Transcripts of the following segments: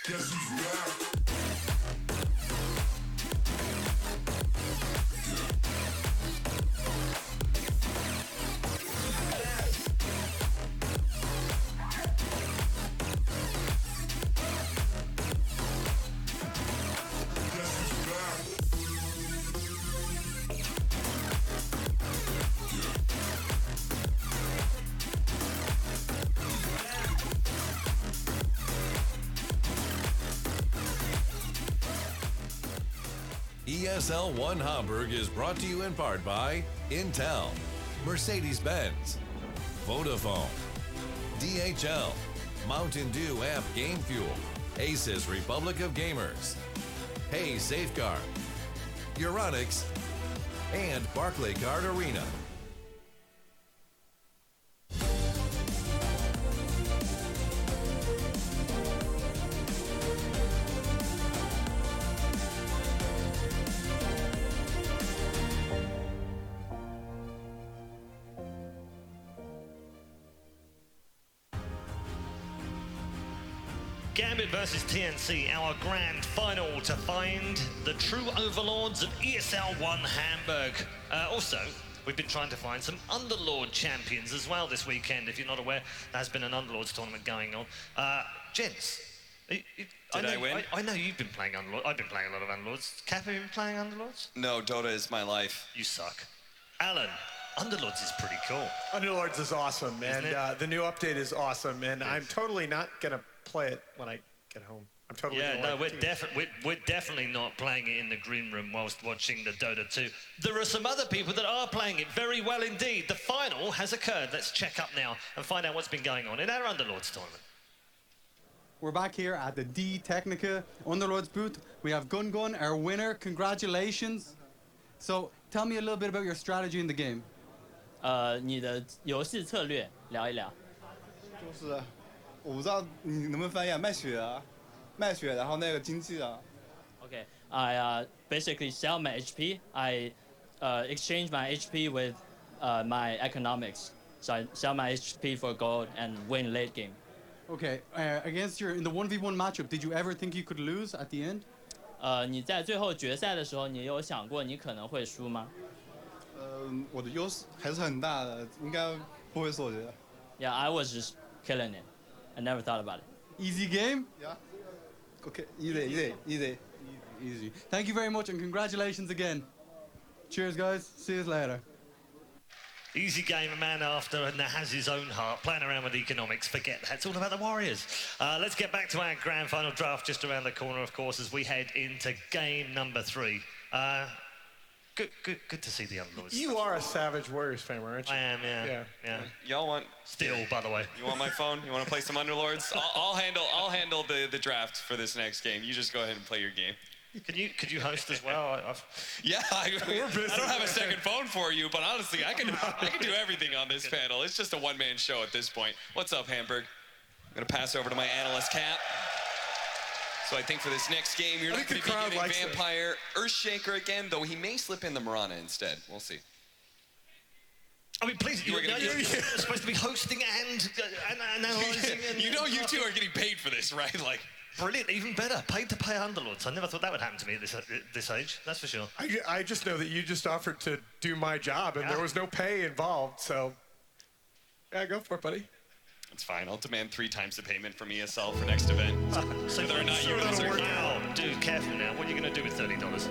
Guess who's back? ESL 1 Hamburg is brought to you in part by Intel, Mercedes-Benz, Vodafone, DHL, Mountain Dew Amp Game Fuel, Asus Republic of Gamers, Hey Safeguard, Euronics, and Barclaycard Arena. Gambit versus TNC, our grand final to find the true overlords of ESL 1 Hamburg. Also, we've been trying to find some Underlord champions as well this weekend. If you're not aware, there's been an Underlords tournament going on. Gents, I win? I know you've been playing Underlords. I've been playing a lot of Underlords. Cap, have you been playing Underlords? No, Dota is my life. You suck. Alan, Underlords is pretty cool. Underlords is awesome, and the new update is awesome, and I'm totally not gonna play it when I get home. I'm totally we're definitely not playing it in the green room whilst watching the Dota 2. There are some other people that are playing it very well indeed. The final has occurred. Let's check up now and find out what's been going on in our Underlords tournament. We're back here at the D Technica Underlords booth. We have Gun, our winner. Congratulations. So tell me a little bit about your strategy in the game. 你的游戏策略聊一聊。就是我不知道你能不能翻译啊，卖血啊，卖血，然后那个经济啊。Okay, I basically sell my HP. I exchange my HP with my economics. So I sell my HP for gold and win late game. Okay, against in the 1v1 matchup, did you ever think you could lose at the end? 你在最后决赛的时候，你有想过你可能会输吗？我的优势还是很大的，应该不会输，我觉得。Yeah, I was just killing it. I never thought about it. Easy game? Yeah. Okay, easy. Thank you very much and congratulations again. Cheers, guys. See you later. Easy game, a man after and that has his own heart. Playing around with economics, forget that. It's all about the Warriors. Let's get back to our grand final draft just around the corner, of course, as we head into game number 3. Good to see the Underlords. You are a Savage Warriors fan, aren't you? I am, yeah. Y'all want? Still, by the way. You want my phone? You want to play some Underlords? I'll handle the draft for this next game. You just go ahead and play your game. Could you host as well? Yeah, I don't have a second phone for you, but honestly, I can do everything on this panel. It's just a one-man show at this point. What's up, Hamburg? I'm gonna pass over to my analyst Cap. So I think for this next game, you're not going to be giving Vampire Earthshaker again, though he may slip in the Mirana instead. We'll see. I mean, please, you're supposed to be hosting and analysing. You know you two are getting paid for this, right? Like, brilliant, even better. Paid to play Underlords. I never thought that would happen to me at this age, that's for sure. I just know that you just offered to do my job, and there was no pay involved, so yeah, go for it, buddy. It's fine. I'll demand 3 times the payment from ESL for next event. So whether or not you guys are now, dude, careful now. What are you going to do with $30?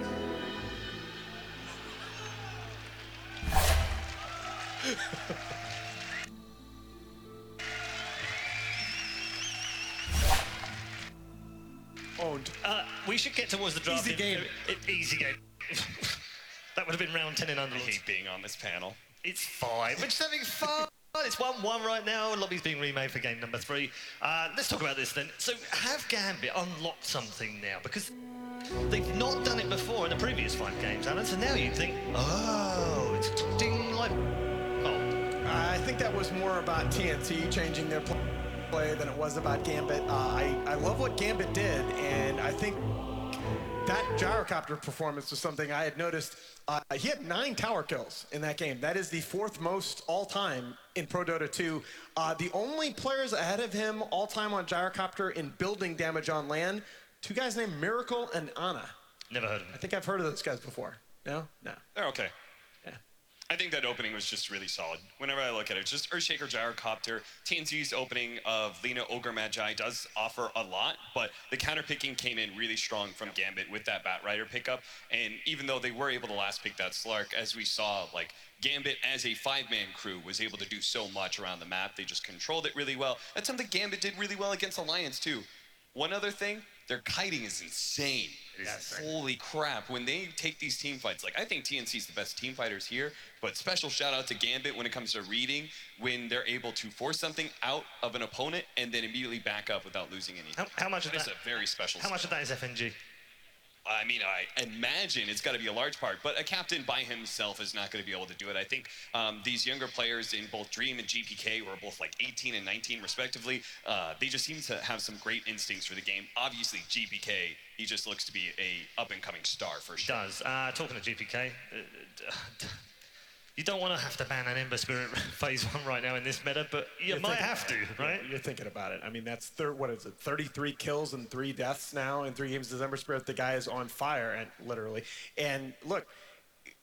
Owned. We should get towards the draft. Easy game. Easy game. That would have been round 10 in Underlords. I hate being on this panel. It's fine. We're just having fun. It's 1-1 right now. Lobby's being remade for game number 3. Let's talk about this then. So, have Gambit unlocked something now? Because they've not done it before in the previous 5 games, Alan. So now you think, oh, it's ding like. Oh. I think that was more about TNT changing their play than it was about Gambit. I love what Gambit did, and I think that gyrocopter performance was something I had noticed. He had 9 tower kills in that game. That is the 4th most all-time in Pro Dota 2. The only players ahead of him all-time on gyrocopter in building damage on land, 2 guys named Miracle and Ana. Never heard of them. I think I've heard of those guys before. No? No. They're okay. Yeah. I think that opening was just really solid. Whenever I look at it, it's just Earthshaker Gyrocopter. TNC's opening of Lina Ogre Magi does offer a lot, but the counterpicking came in really strong from Gambit with that Bat Rider pickup. And even though they were able to last pick that Slark, as we saw, like Gambit as a 5-man crew was able to do so much around the map. They just controlled it really well. That's something Gambit did really well against Alliance too. One other thing, their kiting is insane. Holy crap, when they take these team fights, like I think TNC's the best team fighters here, but special shout out to Gambit when it comes to reading, when they're able to force something out of an opponent and then immediately back up without losing anything. How much of that is a very special How much of that is FNG? I mean, I imagine it's got to be a large part, but a captain by himself is not going to be able to do it. I think these younger players in both Dream and GPK, who are both like 18 and 19 respectively, they just seem to have some great instincts for the game. Obviously, GPK, he just looks to be a up-and-coming star for sure. Does. Talking to GPK, you don't want to have to ban an Ember Spirit phase 1 right now in this meta, but you might have to, right? You're thinking about it. I mean, that's, what is it, 33 kills and 3 deaths now in 3 games as Ember Spirit. The guy is on fire, and literally. And look,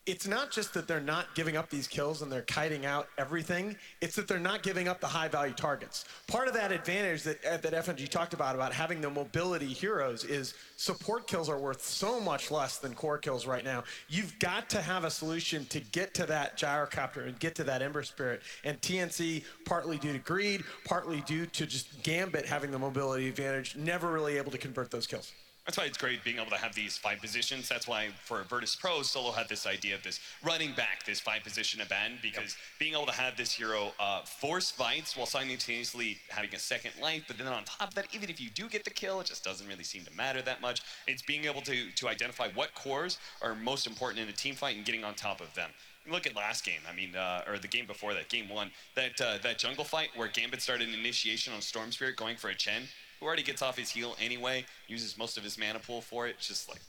it's not just that they're not giving up these kills and they're kiting out everything. It's that they're not giving up the high-value targets. Part of that advantage that FNG talked about having the mobility heroes is support kills are worth so much less than core kills right now. You've got to have a solution to get to that gyrocopter and get to that Ember Spirit. And TNC, partly due to greed, partly due to just Gambit having the mobility advantage, never really able to convert those kills. That's why it's great being able to have these 5 positions. That's why for Virtus Pro, Solo had this idea of this running back, this 5-position event, because being able to have this hero force fights while simultaneously having a second life, but then on top of that, even if you do get the kill, it just doesn't really seem to matter that much. It's being able to identify what cores are most important in a team fight and getting on top of them. Look at last game, I mean, or the game before that, game 1, that jungle fight where Gambit started an initiation on Storm Spirit going for a Chen, who already gets off his heal anyway, uses most of his mana pool for it. It's just like,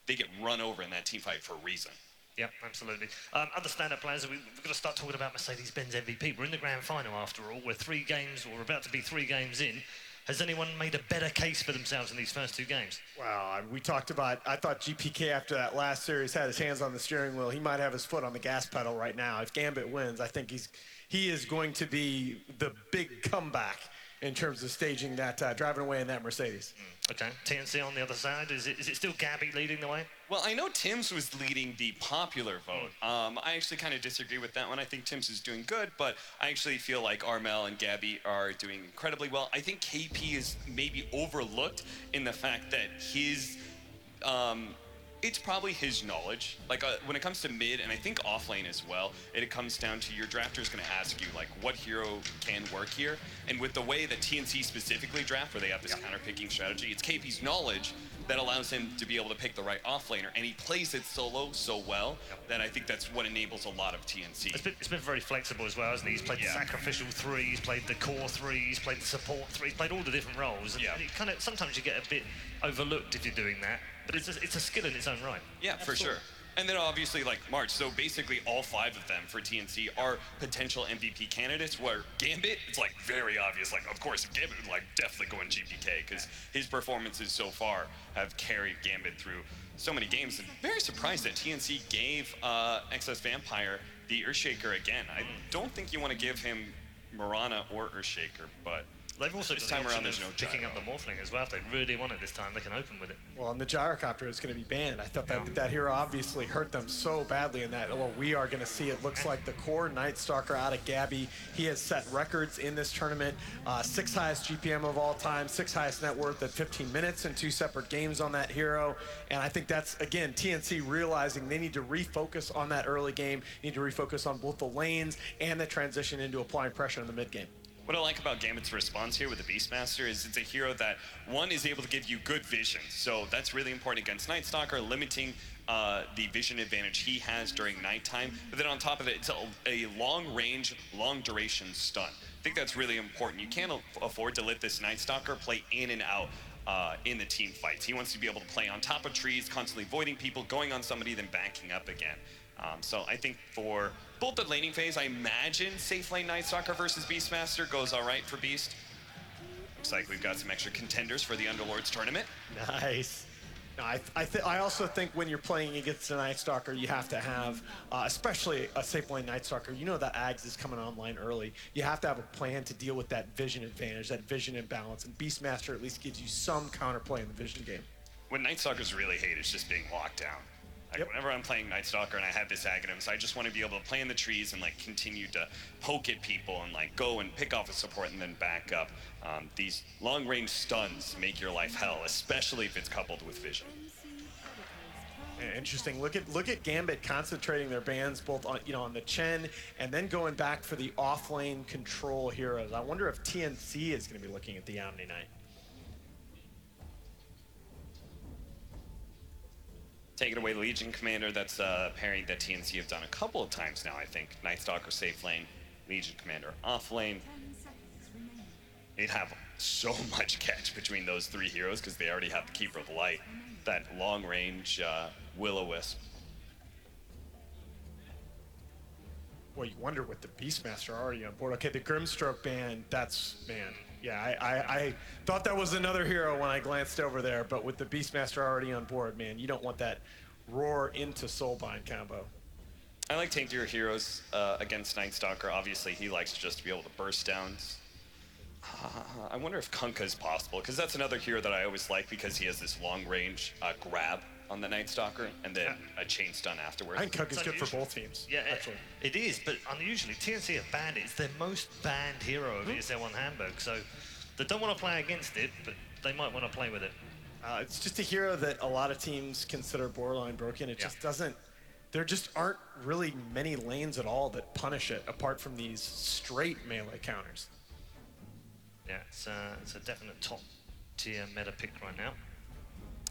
they get run over in that team fight for a reason. Yep, absolutely. Other stand-up players, we've got to start talking about Mercedes-Benz MVP. We're in the grand final after all. We're 3 games, or we're about to be 3 games in. Has anyone made a better case for themselves in these first 2 games? Well, we talked about, I thought GPK after that last series had his hands on the steering wheel. He might have his foot on the gas pedal right now. If Gambit wins, I think he is going to be the big comeback in terms of staging that, driving away in that Mercedes. Okay, TNC on the other side, is it still Gabby leading the way? Well, I know Tim's was leading the popular vote. I actually kind of disagree with that one. I think Tim's is doing good, but I actually feel like Armel and Gabby are doing incredibly well. I think KP is maybe overlooked in the fact that his, it's probably his knowledge. Like when it comes to mid, and I think offlane as well, it comes down to your drafter is going to ask you like what hero can work here. And with the way that TNC specifically draft, where they have this counter-picking strategy, it's KP's knowledge that allows him to be able to pick the right offlaner. And he plays it solo so well that I think that's what enables a lot of TNC. It's been very flexible as well, hasn't he? He's played the sacrificial 3, he's played the core 3, he's played the support 3, he's played all the different roles. And it kind of, sometimes you get a bit overlooked if you're doing that. But it's a skill in its own right. Yeah, for sure. And then obviously like March, so basically all 5 of them for TNC are potential MVP candidates, where Gambit, it's like very obvious, like of course Gambit would like definitely go in GPK because his performances so far have carried Gambit through so many games. And very surprised that TNC gave Excess Vampire the Earthshaker again. I don't think you want to give him Mirana or Earthshaker, but they've also this time around there's no picking up the Morphling as well. If they really want it this time, they can open with it. Well, and the gyrocopter is going to be banned. I thought that hero obviously hurt them so badly in that. Well, we are going to see, it looks like the core Night Stalker out of Gabby. He has set records in this tournament. 6th highest GPM of all time, 6th highest net worth at 15 minutes in 2 separate games on that hero. And I think that's, again, TNC realizing they need to refocus on that early game, need to refocus on both the lanes and the transition into applying pressure in the mid game. What I like about Gambit's response here with the Beastmaster is it's a hero that, one, is able to give you good vision. So that's really important against Night Stalker, limiting the vision advantage he has during nighttime. But then on top of it, it's a long range, long duration stun. I think that's really important. You can't afford to let this Night Stalker play in and out in the team fights. He wants to be able to play on top of trees, constantly voiding people, going on somebody, then backing up again. So I think for both the laning phase, I imagine safe lane Night Stalker versus Beastmaster goes all right for Beast. Looks like we've got some extra contenders for the Underlords tournament. Nice. No, I also think when you're playing against a Night Stalker, you have to have, especially a safe lane Night Stalker, you know that Ags is coming online early. You have to have a plan to deal with that vision advantage, that vision imbalance, and Beastmaster at least gives you some counterplay in the vision game. What Night Stalkers really hate is just being locked down. Like whenever I'm playing Night Stalker and I have this Aghanim's, I just want to be able to play in the trees and like continue to poke at people and like go and pick off a support and then back up. These long-range stuns make your life hell, especially if it's coupled with vision. Yeah, interesting. Look at Gambit concentrating their bans both on on the Chen and then going back for the off-lane control heroes. I wonder if TNC is going to be looking at the Omni Knight. Take it away, Legion Commander. That's a pairing that TNC have done a couple of times now, I think. Night Stalker safe lane, Legion Commander off lane. They'd have so much catch between those three heroes because they already have the Keeper of the Light, that long range Will-O-Wisp. Well, you wonder with the Beastmaster already on board. Okay, the Grimstroke ban, man. Yeah, I thought that was another hero when I glanced over there, but with the Beastmaster already on board, man, you don't want that roar into Soulbind combo. I like tankier heroes against Night Stalker. Obviously, he likes just to be able to burst down. I wonder if Kunkka is possible, because that's another hero that I always like because he has this long-range grab on the Night Stalker and then a chain stun afterwards. I think Kunkka's good for both teams. Yeah, actually. it is, but unusually, TNC have banned it. It's their most banned hero of ESL1 Hamburg, so they don't want to play against it, but they might want to play with it. It's just a hero that a lot of teams consider borderline broken. It just doesn't, there just aren't really many lanes at all that punish it apart from these straight melee counters. Yeah, it's a definite top tier meta pick right now.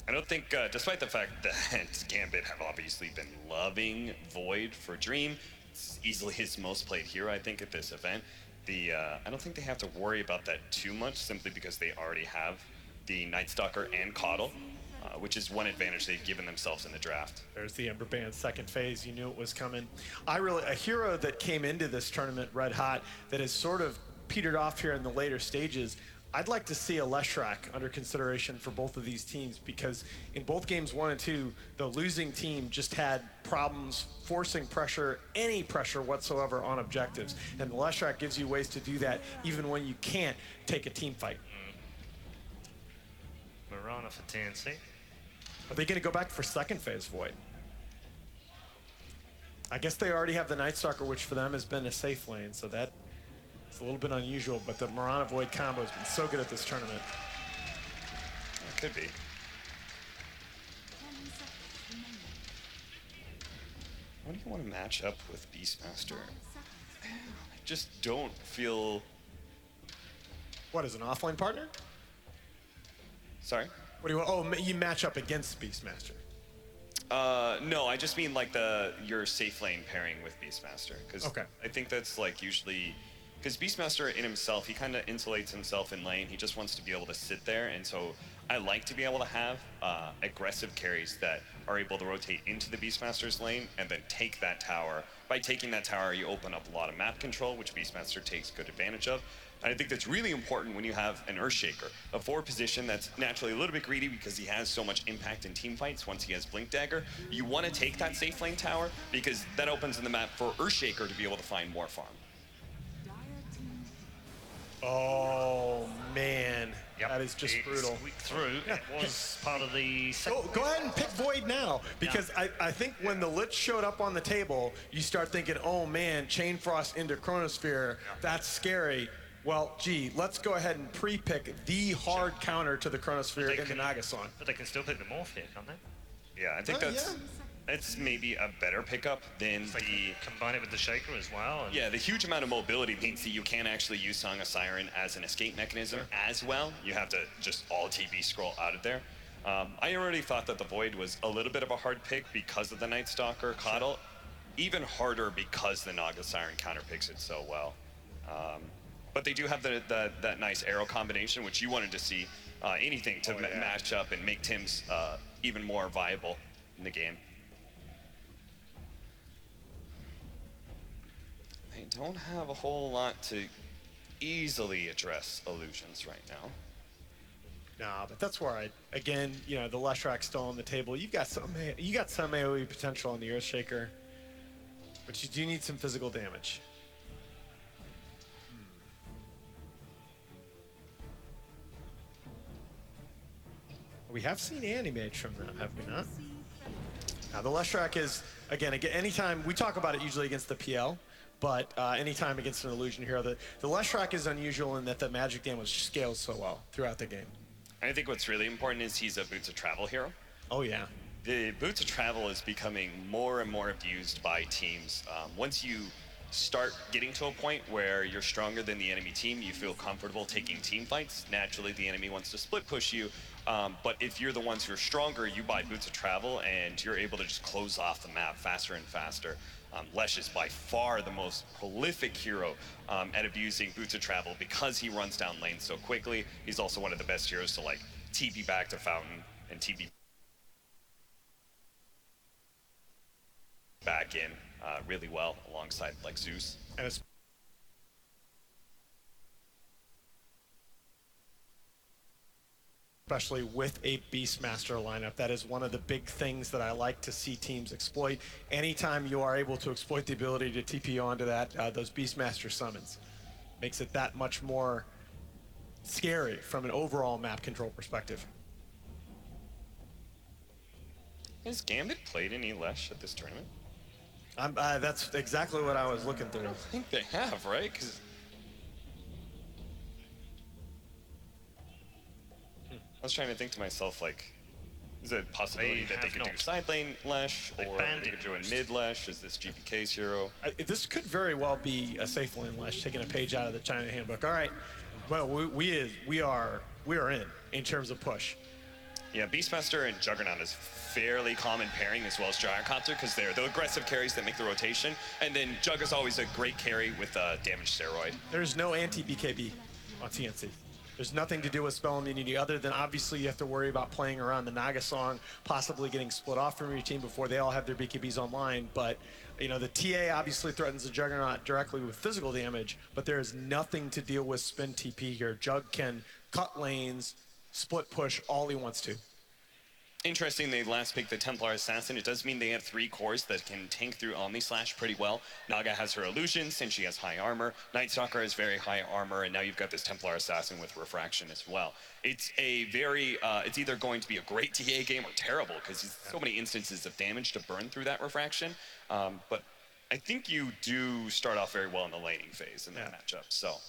I don't think, despite the fact that Gambit have obviously been loving Void for Dream, it's easily his most played hero, I think, at this event. I don't think they have to worry about that too much, simply because they already have the Night Stalker and Coddle, which is one advantage they've given themselves in the draft. There's the Ember Band second phase. You knew it was coming. A hero that came into this tournament red hot that has sort of petered off here in the later stages. I'd like to see a Leshrac under consideration for both of these teams, because in both games 1 and 2, the losing team just had problems forcing pressure, any pressure whatsoever on objectives. And the Leshrac gives you ways to do that even when you can't take a team fight. Mirana for TNC. Are they going to go back for second phase Void? I guess they already have the Night Stalker, which for them has been a safe lane, so that it's a little bit unusual, but the Mirana Void combo has been so good at this tournament. It could be. What do you want to match up with Beastmaster? I just don't feel... What, is an offlane partner? Sorry? What do you want? Oh, you match up against Beastmaster. No, I just mean like your safe lane pairing with Beastmaster. Because I think that's like usually... Because Beastmaster in himself, he kind of insulates himself in lane. He just wants to be able to sit there. And so I like to be able to have aggressive carries that are able to rotate into the Beastmaster's lane and then take that tower. By taking that tower, you open up a lot of map control, which Beastmaster takes good advantage of. And I think that's really important when you have an Earthshaker, a forward position that's naturally a little bit greedy because he has so much impact in team fights once he has Blink Dagger. You want to take that safe lane tower because that opens in the map for Earthshaker to be able to find more farm. Oh, man. That is just brutal. Squeaked through. It was part of the second. Go ahead and pick Void now, because I think when the Lich showed up on the table, you start thinking, oh man, Chain Frost into Chronosphere, that's scary. Well, gee, let's go ahead and pre-pick the hard counter to the Chronosphere in the Nagasan. But they can still pick the Morph here, can't they? Yeah, I think that's maybe a better pickup than combine it with the Shaker as well. And yeah, the huge amount of mobility means that you can't actually use Song of Siren as an escape mechanism as well. You have to just all TB scroll out of there. I already thought that the Void was a little bit of a hard pick because of the Night Stalker Coddle. Even harder because the Naga Siren counter picks it so well. But they do have that nice arrow combination, which you wanted to see anything to match up and make Tim's even more viable in the game. They don't have a whole lot to easily address illusions right now. Nah, but that's where again, the Leshrac still on the table. You got some AoE potential on the Earthshaker, but you do need some physical damage. We have seen Animage from them, have we not? Now, the Leshrac is, again, anytime, we talk about it usually against the PL, but anytime against an illusion hero, the Leshrac is unusual in that the magic damage scales so well throughout the game. I think what's really important is he's a Boots of Travel hero. Oh, yeah. The Boots of Travel is becoming more and more abused by teams. Once you start getting to a point where you're stronger than the enemy team, you feel comfortable taking team fights. Naturally, the enemy wants to split push you. But if you're the ones who are stronger, you buy Boots of Travel and you're able to just close off the map faster and faster. Lesh is by far the most prolific hero at abusing Boots of Travel because he runs down lanes so quickly. He's also one of the best heroes to like TP back to Fountain and TP back in really well alongside like Zeus. And especially with a Beastmaster lineup. That is one of the big things that I like to see teams exploit. Anytime you are able to exploit the ability to TP onto that, those Beastmaster summons, makes it that much more scary from an overall map control perspective. Has Gambit played any Lesh at this tournament? That's exactly what I was looking through. I think they have, right? 'Cause I was trying to think to myself, like, is it a possibility that they could do side lane Lesh, or they could do a mid Lesh? Is this GPK's hero? This could very well be a safe lane Lesh, taking a page out of the China handbook. All right, well, we are in terms of push. Yeah, Beastmaster and Juggernaut is fairly common pairing, as well as Gyrocopter, because they're the aggressive carries that make the rotation. And then Jug is always a great carry with damage steroid. There's no anti-BKB on TNC. There's nothing to do with spell immunity other than obviously you have to worry about playing around the Naga song, possibly getting split off from your team before they all have their BKBs online. But the TA obviously threatens the Juggernaut directly with physical damage, but there is nothing to deal with spin TP here. Jug can cut lanes, split push all he wants to. Interesting, they last picked the Templar Assassin. It does mean they have 3 cores that can tank through Omni Slash pretty well. Naga has her illusions, and she has high armor. Night Stalker has very high armor, and now you've got this Templar Assassin with refraction as well. It's a very, it's either going to be a great TA game or terrible, because so many instances of damage to burn through that refraction. But I think you do start off very well in the laning phase in that matchup, so.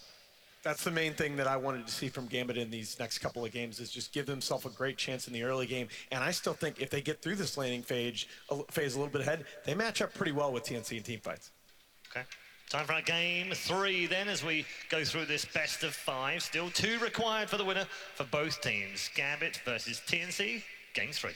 That's the main thing that I wanted to see from Gambit in these next couple of games, is just give themselves a great chance in the early game. And I still think if they get through this laning phase a little bit ahead, they match up pretty well with TNC in team fights. Okay. Time for our game 3 then, as we go through this best of 5. Still 2 required for the winner for both teams. Gambit versus TNC, game 3.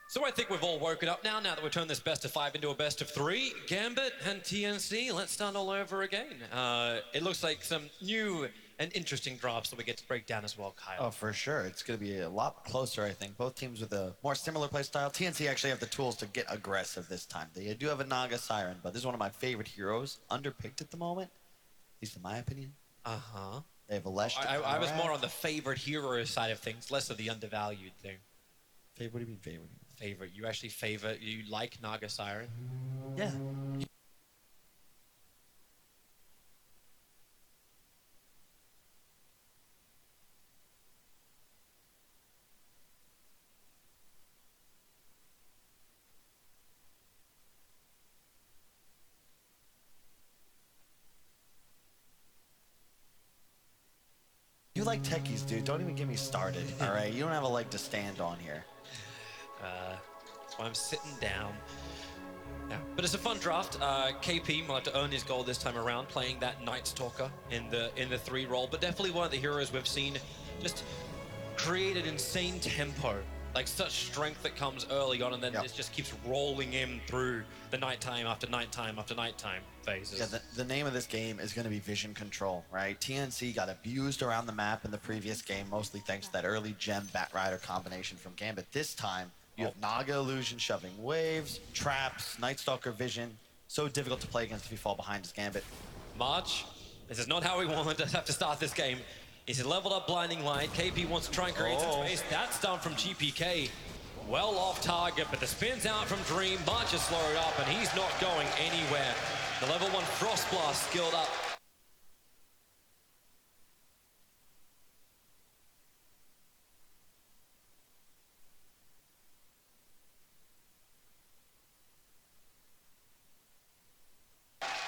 So I think we've all woken up now that we've turned this best of 5 into a best of 3. Gambit and TNC, let's start all over again. It looks like some new and interesting drops that we get to break down as well, Kyle. Oh, for sure. It's going to be a lot closer, I think. Both teams with a more similar play style. TNC actually have the tools to get aggressive this time. They do have a Naga Siren, but this is one of my favorite heroes, underpicked at the moment, at least in my opinion. Uh-huh. They have a Lesh. I was more on the favorite hero side of things, less of the undervalued thing. Favorite? What do you mean favorite? Favorite. You actually favor, you like Naga Siren? Yeah. You like techies, dude. Don't even get me started, all right? You don't have a leg to stand on here. So I'm sitting down. Yeah, but it's a fun draft. KP will have to earn his goal this time around, playing that Night Stalker in the 3 role, but definitely one of the heroes we've seen just create an insane tempo, like such strength that comes early on, and then it just keeps rolling in through the nighttime after nighttime after nighttime phases. Yeah, the name of this game is going to be Vision Control, right? TNC got abused around the map in the previous game, mostly thanks to that early gem Batrider combination from Gambit. This time, you have Naga Illusion shoving waves, traps, Night Stalker Vision. So difficult to play against if you fall behind as Gambit. March, this is not how we wanted to have to start this game. He's leveled up Blinding Light. KP wants to try and create some space. That's done from GPK. Well off target, but the spins out from Dream. March is slowed up, and he's not going anywhere. The level 1 Frost Blast skilled up.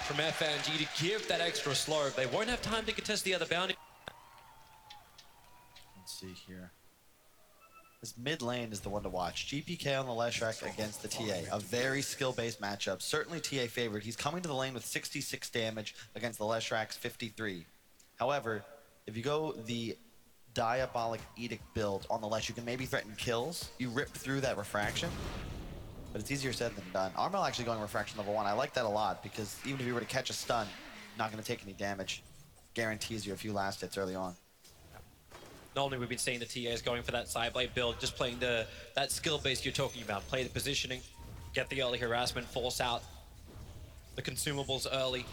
From FNG to give that extra slow. They won't have time to contest the other bounty. Let's see here. This mid lane is the one to watch. GPK on the Leshrac against the TA. A very skill-based matchup. Certainly TA favored. He's coming to the lane with 66 damage against the Leshrac's 53. However, if you go the Diabolic Edict build on the Lesh, you can maybe threaten kills. You rip through that refraction. But it's easier said than done. Armel actually going refraction level 1. I like that a lot because even if you were to catch a stun, not going to take any damage. Guarantees you a few last hits early on. Normally we've been seeing the TAs going for that Sideblade build, just playing that skill base you're talking about. Play the positioning, get the early harassment, force out the consumables early.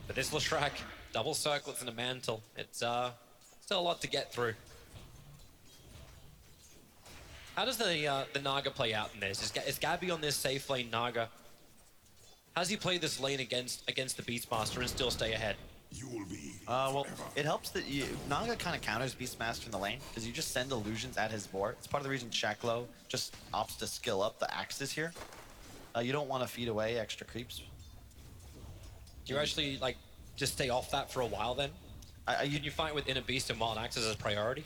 But this Leshrac, double circlets and a mantle. It's still a lot to get through. How does the Naga play out in this? Is Gabby on this safe lane Naga? How does he play this lane against the Beastmaster and still stay ahead? Well, it helps that Naga kind of counters Beastmaster in the lane because you just send illusions at his board. It's part of the reason Shaklo just opts to skill up the axes here. You don't want to feed away extra creeps. Do you actually like just stay off that for a while then? Can you fight with Inner Beast and Wild Axes as priority?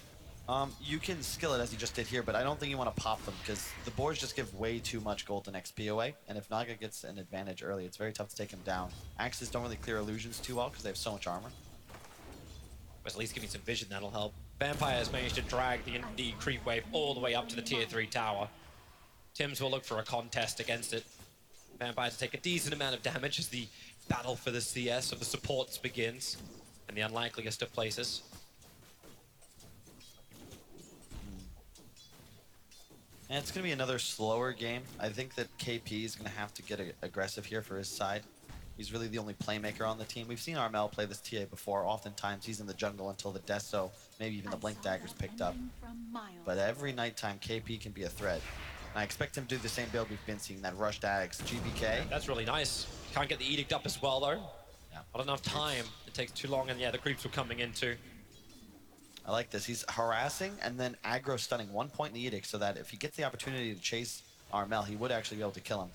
You can skill it as you just did here, but I don't think you want to pop them because the boards just give way too much golden XP away, and if Naga gets an advantage early, it's very tough to take him down. Axes don't really clear illusions too well because they have so much armor. But at least give me some vision, that'll help. Vampire has managed to drag the creep wave all the way up to the tier 3 tower. Tims will look for a contest against it. Vampire to take a decent amount of damage as the battle for the CS of the supports begins, in the unlikeliest of places. And it's going to be another slower game. I think that KP is going to have to get aggressive here for his side. He's really the only playmaker on the team. We've seen Armel play this TA before. Oftentimes he's in the jungle until the Deso, maybe even the Blink Dagger's picked up. But every nighttime KP can be a threat. And I expect him to do the same build we've been seeing, that Rush Dags, GBK. That's really nice. Can't get the Edict up as well though. Yeah. Not enough time. It takes too long, and yeah, the creeps were coming in too. I like this. He's harassing and then aggro stunning 1 point in the Edict so that if he gets the opportunity to chase Armel, he would actually be able to kill him.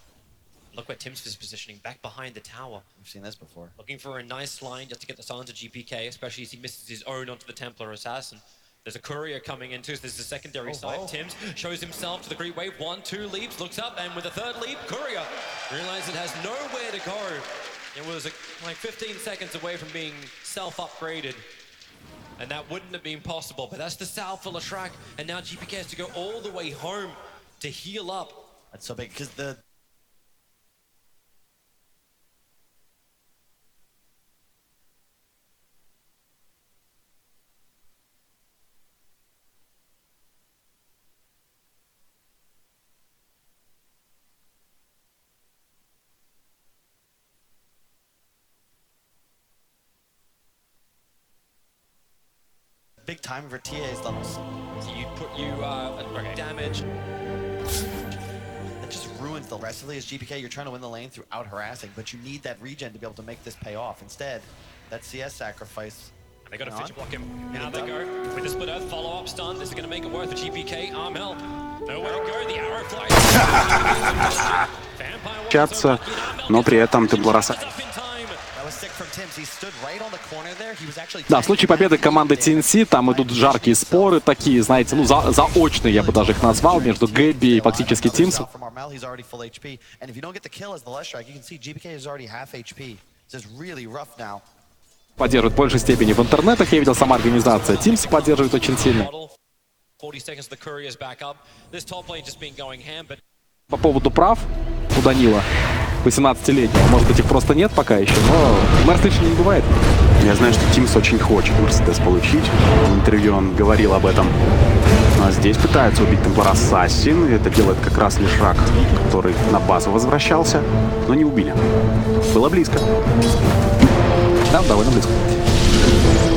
Look where Tims is positioning, back behind the tower. We've seen this before. Looking for a nice line just to get the silence of GPK, especially as he misses his own onto the Templar Assassin. There's a courier coming in too, so there's a secondary side. Tims shows himself to the Great Wave, 1, 2 leaps, looks up, and with a third leap, courier realizes it has nowhere to go. It was like 15 seconds away from being self-upgraded. And that wouldn't have been possible, but that's the South for Leshrac, and now GPK has to go all the way home to heal up. That's so big, because the... big time for TA's levels. So you put damage. That just ruins the rest of it. As GPK, you're trying to win the lane through out harassing, but you need that regen to be able to make this pay off. Instead, that CS sacrifice. And they got to fidget block him. Now they go with the split earth follow-up stun. This is going to make it worth for GPK. Armel, nowhere to go. The arrow flies. Общаться, но при этом ты был That was sick from Tims. Да, в случае победы команды TNC там идут жаркие споры такие, знаете, ну заочные я бы даже их назвал, между Гэбби и фактически Тимс. Поддерживают в большей степени в интернетах, я видел, сама организация Тимс поддерживает очень сильно. По поводу прав у Данила, 18-летнего, может быть, их просто нет пока еще, но Мерседес не бывает. Я знаю, что Тимс очень хочет Мерседес получить. В интервью он говорил об этом. А здесь пытаются убить Темплар Ассасин. Это делает как раз Лишрак, который на базу возвращался, но не убили. Было близко. Да, довольно близко.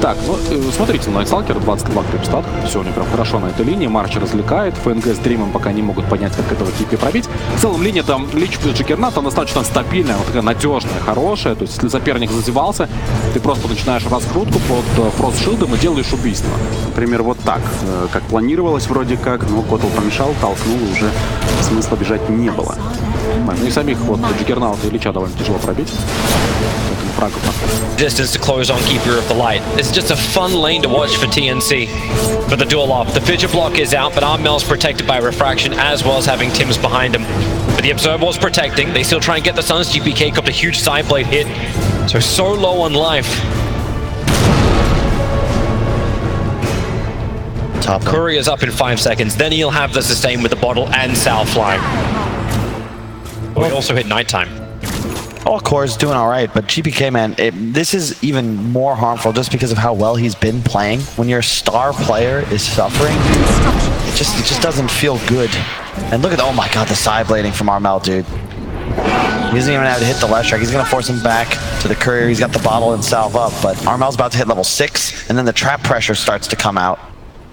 Так, ну, смотрите, Найтсталкер 22 крипстат. Все у него прям хорошо на этой линии. Марч развлекает. ФНГ с Дримом пока не могут понять, как этого типа пробить. В целом, линия там Лич плюс Джиггернат, она достаточно стабильная, она такая надежная, хорошая. То есть, если соперник зазевался, ты просто начинаешь раскрутку под фрост-шилдом и делаешь убийство. Например, вот так. Как планировалось вроде как, но Котл помешал, толкнул, и уже смысла бежать не было. Ну и самих вот Джиггернаута и Лича довольно тяжело пробить. Distance to close on Keeper of the Light. It's just a fun lane to watch for TNC. For the duel off, the Fidget block is out, but Armel's protected by Refraction as well as having Tim's behind him. But the Observer was protecting. They still try and get the Suns. GPK copped a huge side blade hit. So low on life. Top Courier's up in 5 seconds. Then he'll have the sustain with the bottle and Sal flying. We also hit nighttime. All Core's doing all right, but GPK, man, this is even more harmful just because of how well he's been playing. When your star player is suffering, it just doesn't feel good. And look at, oh my god, the side blading from Armel, dude. He doesn't even have to hit the left strike. He's going to force him back to the courier. He's got the bottle and salve up, but Armel's about to hit level 6, and then the trap pressure starts to come out.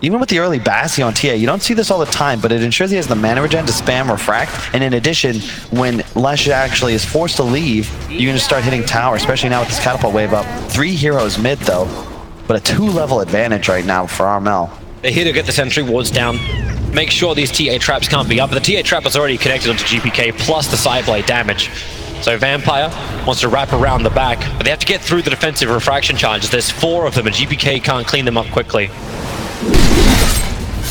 Even with the early Bassi on TA, you don't see this all the time, but it ensures he has the mana regen to spam Refract. And in addition, when Lesh actually is forced to leave, you can just start hitting tower, especially now with this catapult wave up. 3 heroes mid though, but a 2-level advantage right now for Armel. They're here to get the sentry wards down, make sure these TA traps can't be up, but the TA trap is already connected onto GPK plus the side blade damage. So Vampire wants to wrap around the back, but they have to get through the defensive refraction charges. There's 4 of them and GPK can't clean them up quickly.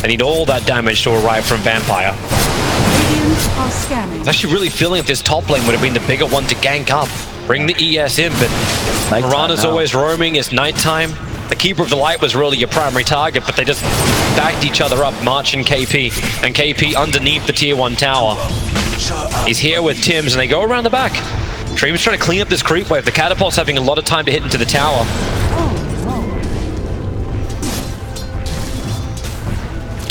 I need all that damage to arrive from Vampire. I was actually really feeling that this top lane would have been the bigger one to gank up. Bring the ES in, but Mirana's always roaming, it's nighttime. The Keeper of the Light was really your primary target, but they just backed each other up, March and KP underneath the tier 1 tower. He's here with Tims and they go around the back. Dream's trying to clean up this creep wave. The Catapult's having a lot of time to hit into the tower.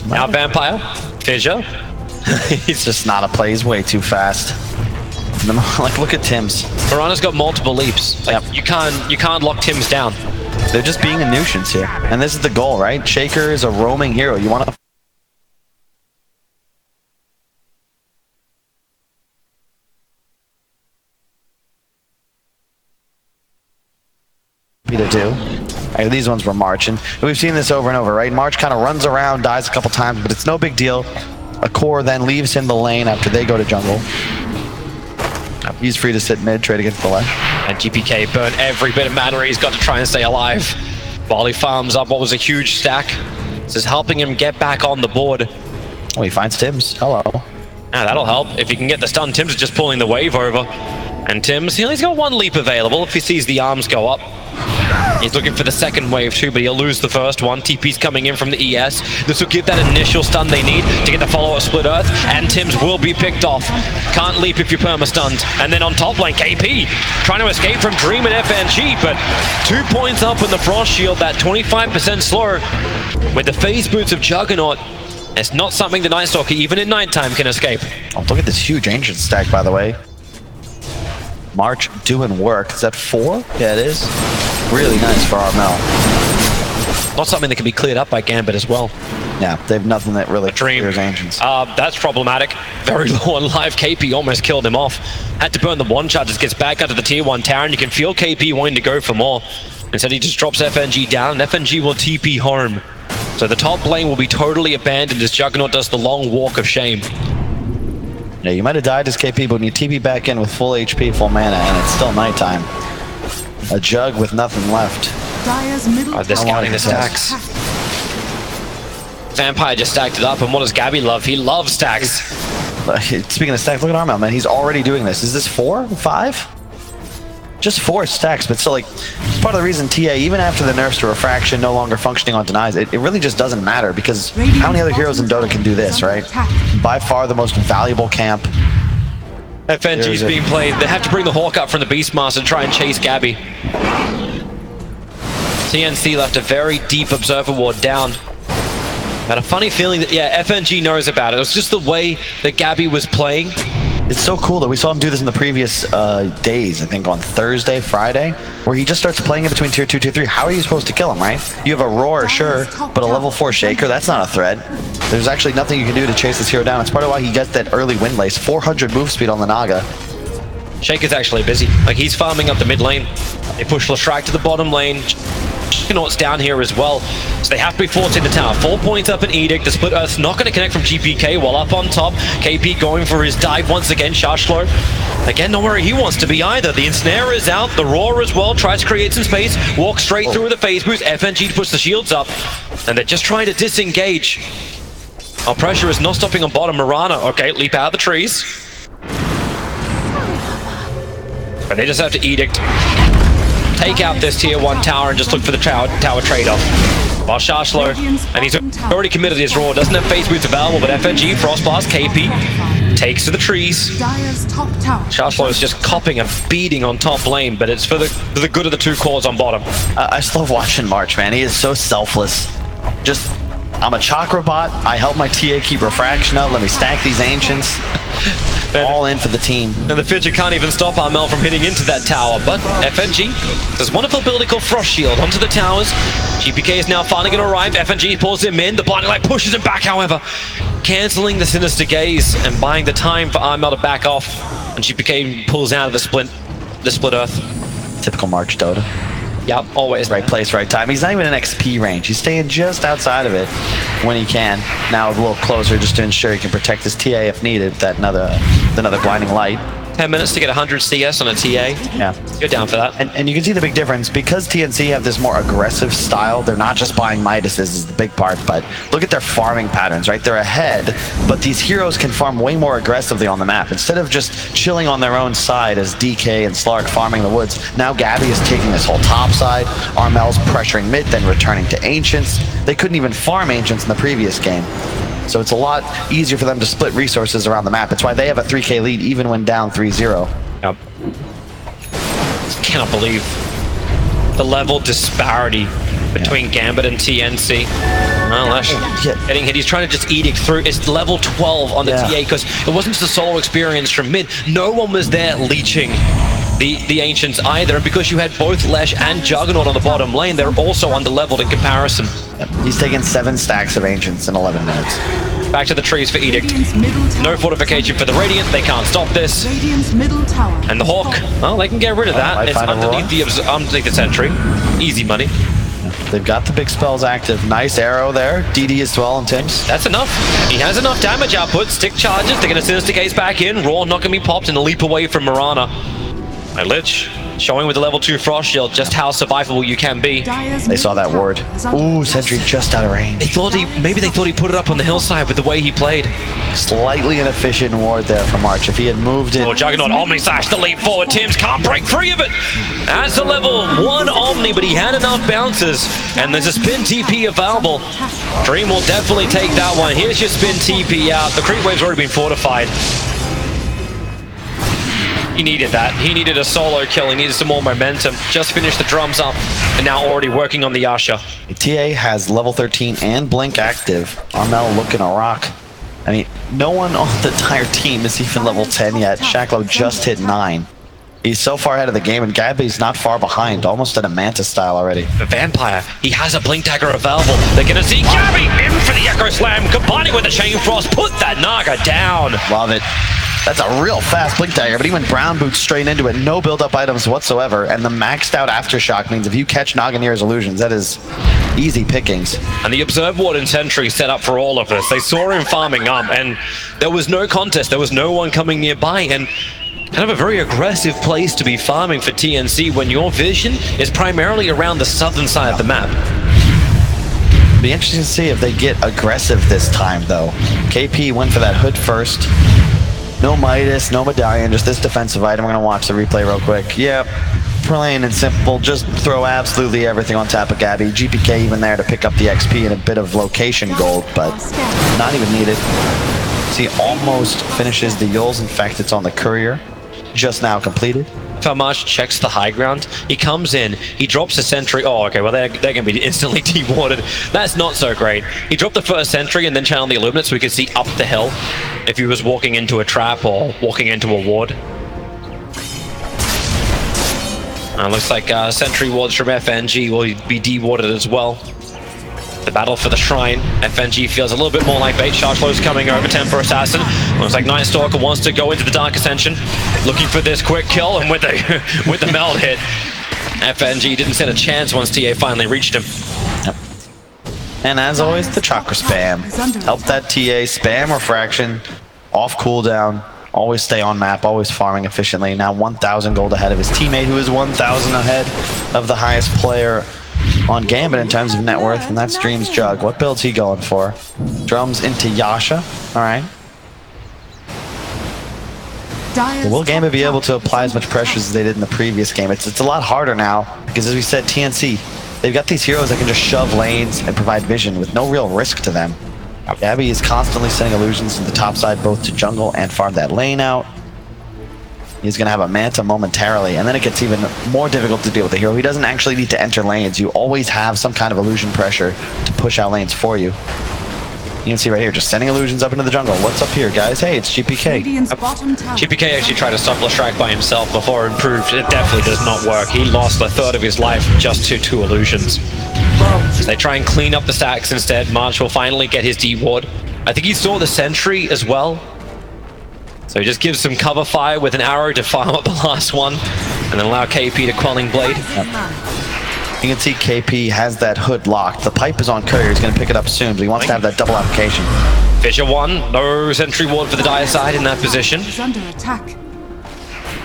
Now Vampire, Fissure. He's just not a play. He's way too fast. Like, look at Tims. Mirana's got multiple leaps. Like, you can't lock Tims down. They're just being a nuisance here, and this is the goal, right? Shaker is a roaming hero. You want to. Either two. Right, these ones were marching. We've seen this over and over, right? March kind of runs around, dies a couple times, but it's no big deal. A core then leaves him the lane after they go to jungle. He's free to sit mid, trade against the left. And GPK burnt every bit of mana he's got to try and stay alive. While he farms up what was a huge stack. This is helping him get back on the board. Oh, he finds Tims. Hello. Ah, that'll help. If he can get the stun, Tims is just pulling the wave over. And Tims, he's got 1 leap available if he sees the arms go up. He's looking for the second wave too, but he'll lose the first one. TP's coming in from the ES. This will give that initial stun they need to get the follow-up Split Earth, and Tims will be picked off. Can't leap if you're perma-stunned. And then on top lane, KP trying to escape from Dream and FNG, but 2 points up in the Frost Shield, that 25% slow. With the phase boots of Juggernaut, it's not something the Night Stalker, even in nighttime, can escape. Oh, look at this huge Ancient stack, by the way. March doing work. Is that 4? Yeah, it is. Really nice for Armel. Not something that can be cleared up by Gambit as well. Yeah, they have nothing that really clears Ancients. That's problematic. Very low on life. KP almost killed him off. Had to burn the 1 charges, gets back out to the tier 1 tower, and you can feel KP wanting to go for more. Instead, he just drops FNG down, and FNG will TP home. So the top lane will be totally abandoned as Juggernaut does the long walk of shame. Yeah, you might have died as KP, but when you TP back in with full HP, full mana, and it's still nighttime, A jug with nothing left. Discounting the stacks. Vampire just stacked it up, and what does Gabby love? He loves stacks. Speaking of stacks, look at Armel, man. He's already doing this. Is this 4, 5? Just 4 stacks, but still, like, it's part of the reason TA, even after the nerfs to Refraction, no longer functioning on denies, it really just doesn't matter, because how many other heroes in Dota can do this, right? By far the most valuable camp. FNG's being played. They have to bring the Hawk up from the Beastmaster to try and chase Gabby. TNC left a very deep Observer Ward down. Had a funny feeling that, yeah, FNG knows about it. It was just the way that Gabby was playing. It's so cool that we saw him do this in the previous days, I think on Thursday, Friday, where he just starts playing in between tier 2, tier 3. How are you supposed to kill him, right? You have a Roar, sure, but a level 4 Shaker, that's not a threat. There's actually nothing you can do to chase this hero down. It's part of why he gets that early wind lace, 400 move speed on the Naga. Shaker's actually busy. Like, he's farming up the mid lane. They push Leshrac to the bottom lane. Juggernaut's down here as well, so they have to be forced into tower. 4 points up in Edict. The Split Earth's not going to connect from GPK while up on top. KP going for his dive once again. Shashlo, again, not where he wants to be either. The Ensnare is out. The Roar as well tries to create some space. Walks straight through with a phase boost. FNG puts the shields up, and they're just trying to disengage. Our pressure is not stopping on bottom. Mirana, okay, leap out of the trees. But they just have to Edict. Take out this tier 1 tower and just look for the tower trade-off. While Shashlo, and he's already committed his Roar, doesn't have phase boots available, but FNG, Frostblast, KP, takes to the trees. Shashlo is just copping a beating on top lane, but it's for the good of the 2 cores on bottom. I just love watching March, man. He is so selfless. Just, I'm a Chakra bot. I help my TA keep Refraction up. Let me stack these Ancients. All in for the team. And the Fidget can't even stop Armel from hitting into that tower, but FNG, there's a wonderful ability called Frost Shield onto the towers. GPK is now finally going to arrive. FNG pulls him in. The Blinding Light pushes him back, however, cancelling the Sinister Gaze and buying the time for Armel to back off. And GPK pulls out of the Split Earth. Typical March Dota. Yep, always. Right place, right time. He's not even in XP range. He's staying just outside of it when he can. Now a little closer just to ensure he can protect his TA if needed. That another Blinding Light. 10 minutes to get 100 CS on a TA. Yeah. You're down for that. And you can see the big difference. Because TNC have this more aggressive style, they're not just buying Midases is the big part, but look at their farming patterns, right? They're ahead, but these heroes can farm way more aggressively on the map. Instead of just chilling on their own side as DK and Slark farming the woods, now Gabby is taking this whole top side, Armel's pressuring mid, then returning to Ancients. They couldn't even farm Ancients in the previous game. So it's a lot easier for them to split resources around the map. It's why they have a 3K lead even when down 3-0. Yep. Cannot believe the level disparity between Gambit and TNC. Well, Lesh getting hit. He's trying to just Edict through. It's level 12 on the TA because it wasn't just a solo experience from mid. No one was there leeching the Ancients either. And because you had both Lesh and Juggernaut on the bottom lane, they're also under-leveled in comparison. Yep. He's taken 7 stacks of Ancients in 11 minutes. Back to the trees for Edict. No fortification for the Radiant. They can't stop this. And the Hawk, well, they can get rid of that. It's underneath the sentry. Easy money. They've got the big spells active. Nice arrow there. DD as well and Tims. That's enough. He has enough damage output. Stick charges. They're going to Sinister Gaze back in. Raw not going to be popped and a leap away from Mirana. And Lich showing with the level 2 Frost Shield just how survivable you can be. They saw that ward. Ooh, sentry just out of range. They thought maybe they thought he put it up on the hillside with the way he played. Slightly inefficient ward there from March. If he had moved it. Oh, Juggernaut Omni Slash, the leap forward. Tims can't break free of it. That's a level 1 Omni, but he had enough bounces. And there's a spin TP available. Dream will definitely take that one. Here's your spin TP out. The creep wave's already been fortified. He needed that. He needed a solo kill. He needed some more momentum. Just finished the drums up and now already working on the Yasha. TA has level 13 and Blink active. Armel looking a rock. I mean, no one on the entire team is even level 10 yet. Shaklo just hit 9. He's so far ahead of the game, and Gabby's not far behind, almost at a Mantis style already. The Vampire, he has a Blink Dagger available. They're going to see Gabby in for the Echo Slam, combining with the Chain Frost. Put that Naga down. Love it. That's a real fast Blink Dagger, but he went brown boots straight into it. No build-up items whatsoever, and the maxed out Aftershock means if you catch Naganir's illusions, that is easy pickings. And the Observe Ward and Sentry set up for all of this. They saw him farming up, and there was no contest. There was no one coming nearby, and Kind of a very aggressive place to be farming for TNC when your vision is primarily around the southern side of the map. Be interesting to see if they get aggressive this time, though. KP went for that hood first. No Midas, no medallion, just this defensive item. We're going to watch the replay real quick. Yep, plain and simple. Just throw absolutely everything on top of Gabby. GPK even there to pick up the XP and a bit of location gold, but not even needed. See, almost finishes the Yules. In fact, it's on the courier. Just now completed. Farmage checks the high ground. He comes in, he drops a sentry. Oh, okay, well, they're going to be instantly dewarded. That's not so great. He dropped the first sentry and then channeled the Illuminate so we could see up the hill if he was walking into a trap or walking into a ward. Looks like sentry wards from FNG will be dewarded as well. The battle for the shrine. FNG feels a little bit more like bait. Chargeflow's coming over. Temper Assassin. Looks like Night Stalker wants to go into the Dark Ascension. Looking for this quick kill, and with the meld hit, FNG didn't stand a chance once TA finally reached him. Yep. And as always, the chakra spam. Help that TA spam refraction, off cooldown, always stay on map, always farming efficiently. Now 1,000 gold ahead of his teammate, who is 1,000 ahead of the highest player on Gambit in terms of net worth, and that's Dream's Jug. What build's he going for? Drums into Yasha. All right. But will Gambit be able to apply as much pressure as they did in the previous game? It's a lot harder now because, as we said, TNC, they've got these heroes that can just shove lanes and provide vision with no real risk to them. Gabby is constantly sending illusions to the top side, both to jungle and farm that lane out. He's going to have a Manta momentarily, and then it gets even more difficult to deal with the hero. He doesn't actually need to enter lanes. You always have some kind of illusion pressure to push out lanes for you. You can see right here, just sending illusions up into the jungle. What's up here, guys? Hey, it's GPK. GPK actually tried to stop Leshrac by himself before it improved. It definitely does not work. He lost a third of his life just to 2 illusions. So they try and clean up the stacks instead. March will finally get his D-ward. I think he saw the sentry as well. So he just gives some cover fire with an arrow to farm up the last one, and then allow KP to Quelling Blade. Yep. You can see KP has that hood locked. The pipe is on courier. He's going to pick it up soon, but he wants to have that double application. Fissure 1, no sentry ward for the dire side in that position. Under attack.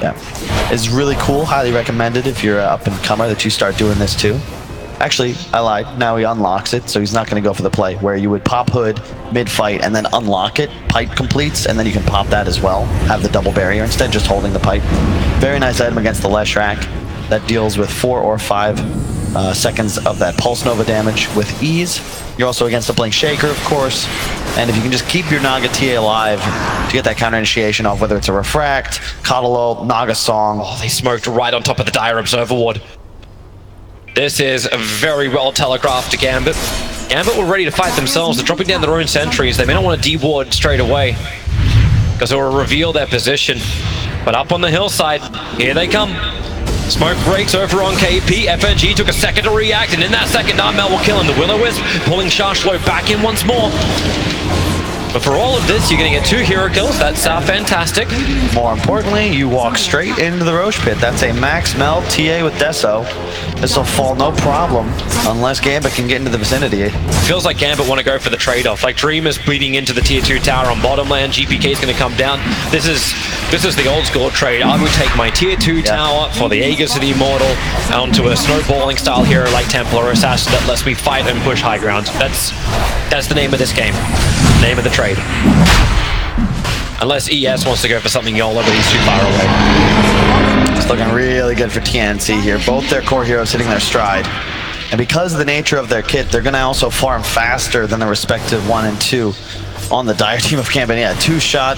Yeah, it's really cool. Highly recommended if you're an up-and-comer that you start doing this too. Actually, I lied. Now he unlocks it, so he's not going to go for the play where you would pop hood mid-fight and then unlock it. Pipe completes, and then you can pop that as well. Have the double barrier instead, just holding the pipe. Very nice item against the Leshrac that deals with 4 or 5 seconds of that Pulse Nova damage with ease. You're also against the Blink Shaker, of course. And if you can just keep your Naga TA alive to get that counter initiation off, whether it's a Refract, Coddle Ult, Naga Song. Oh, they smoked right on top of the Dire Observer ward. This is a very well telegraphed to Gambit. Gambit were ready to fight themselves. They're dropping down their own sentries. They may not want to deward straight away because it will reveal their position. But up on the hillside, here they come. Smoke breaks over on KP. FNG took a second to react, and in that second, Narmel will kill him. The Will-O-Wisp pulling Chargeflow back in once more. But for all of this, you're going to get 2 hero kills. That's fantastic. More importantly, you walk straight into the Roche Pit. That's a max meld TA with Deso. This will fall no problem unless Gambit can get into the vicinity. Feels like Gambit want to go for the trade-off. Like Dream is bleeding into the tier 2 tower on bottom lane. GPK is going to come down. This is the old school trade. I would take my tier 2 tower for the Aegis of the Immortal onto a snowballing style hero like Templar or Assassin that lets me fight and push high ground. That's the name of this game. Name of the trade. Unless ES wants to go for something YOLO, but he's too far away. It's looking really good for TNC here. Both their core heroes hitting their stride. And because of the nature of their kit, they're going to also farm faster than the respective 1 and 2 on the Dire team of Gambit. Yeah, 2-shot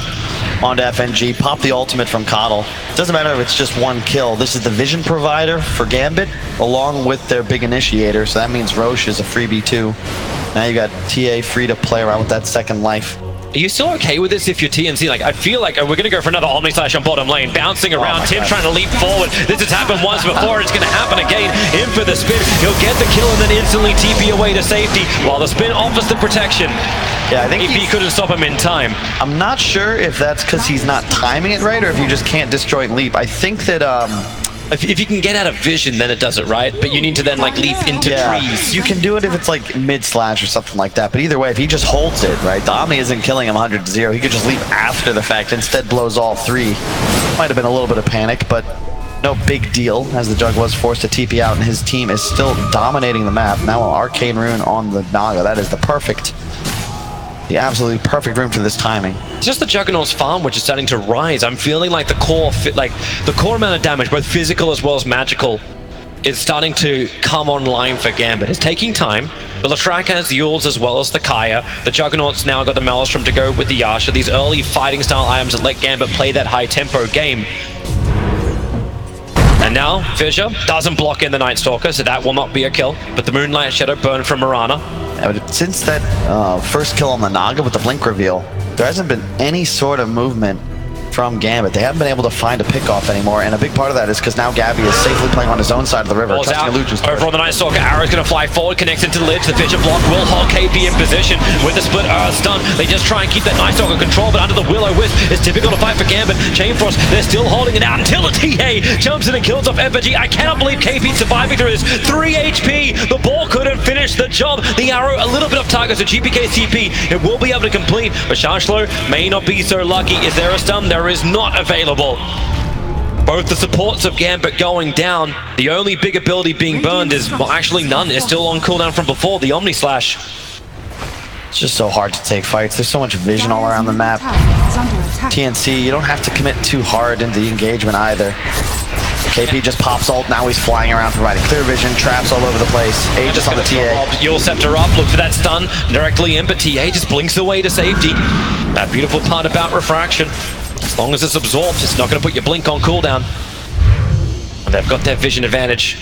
onto FNG. Pop the ultimate from Coddle. Doesn't matter if it's just 1 kill. This is the vision provider for Gambit, along with their big initiator. So that means Roche is a freebie too. Now you got TA free to play around with that second life. Are you still okay with this if you're TNC? Like, I feel like we're going to go for another Omni Slash on bottom lane. Bouncing around, Tim trying to leap forward. This has happened once before. It's going to happen again. In for the spin. He'll get the kill and then instantly TP away to safety while the spin offers the protection. Yeah, I think if he couldn't stop him in time. I'm not sure if that's because he's not timing it right or if you just can't disjoint leap. I think that If you can get out of vision, then it does it, right? But you need to then like leap into trees. You can do it if it's like mid-slash or something like that, but either way, if he just holds it, right, the Omni isn't killing him 100-0. He could just leap after the fact, instead blows all 3. Might have been a little bit of panic, but no big deal, as the Jug was forced to TP out, and his team is still dominating the map. Now an Arcane Rune on the Naga. That is the absolutely perfect room for this timing. It's just the Juggernaut's farm which is starting to rise. I'm feeling like the core amount of damage, both physical as well as magical, is starting to come online for Gambit. It's taking time, but Leshrac has the Yules as well as the Kaya. The Juggernaut's now got the Maelstrom to go with the Yasha. These early fighting style items that let Gambit play that high tempo game. And now, Fissure doesn't block in the Night Stalker, so that will not be a kill. But the Moonlight Shadow burn from Mirana. Yeah, but since that first kill on the Naga with the Blink reveal, there hasn't been any sort of movement from Gambit. They haven't been able to find a pick-off anymore, and a big part of that is because now Gabby is safely playing on his own side of the river. Over on the Night Stalker, Arrow's going to fly forward, connects into the ledge. The Fissure block will hold KP in position with the split Earth stun. They just try and keep that Night Stalker control, but under the Will-O-Wisp, it's difficult to fight for Gambit. Chain Frost, they're still holding it out until the TA jumps in and kills off Effigy. I cannot believe KP surviving through this. 3 HP, the ball couldn't finish the job. The Arrow, a little bit of target, so GPK CP, it will be able to complete, but Shashlo may not be so lucky. Is there a stun? There is not available. Both the supports of Gambit going down. The only big ability being burned is, well, actually none. It's still on cooldown from before, the Omni Slash. It's just so hard to take fights. There's so much vision all around the map. TNC, you don't have to commit too hard into the engagement either. KP just pops ult, now he's flying around providing clear vision, traps all over the place. Aegis on the TA. Yule Scepter up, look for that stun directly in, but TA just blinks away to safety. That beautiful part about Refraction. As long as it's absorbed, it's not going to put your blink on cooldown. And they've got their vision advantage.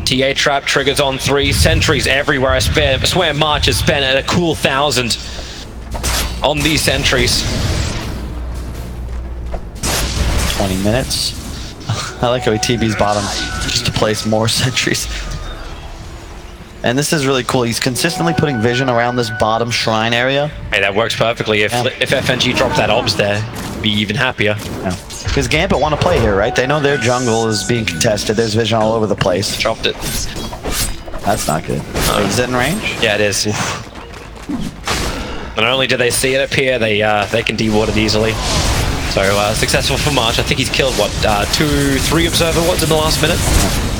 TA trap triggers on 3, sentries everywhere. I swear March has spent at a cool 1,000 on these sentries. 20 minutes. I like how he TB's bottom just to place more sentries. And this is really cool. He's consistently putting vision around this bottom shrine area. Hey, that works perfectly. If FNG dropped that obs there, be even happier. Yeah. Because Gambit want to play here, right? They know their jungle is being contested. There's vision all over the place. Dropped it. That's not good. Is it in range? Yeah, it is. Not only do they see it appear, they can deward it easily. So successful for March. I think he's killed, what, 3 Observer Wards in the last minute?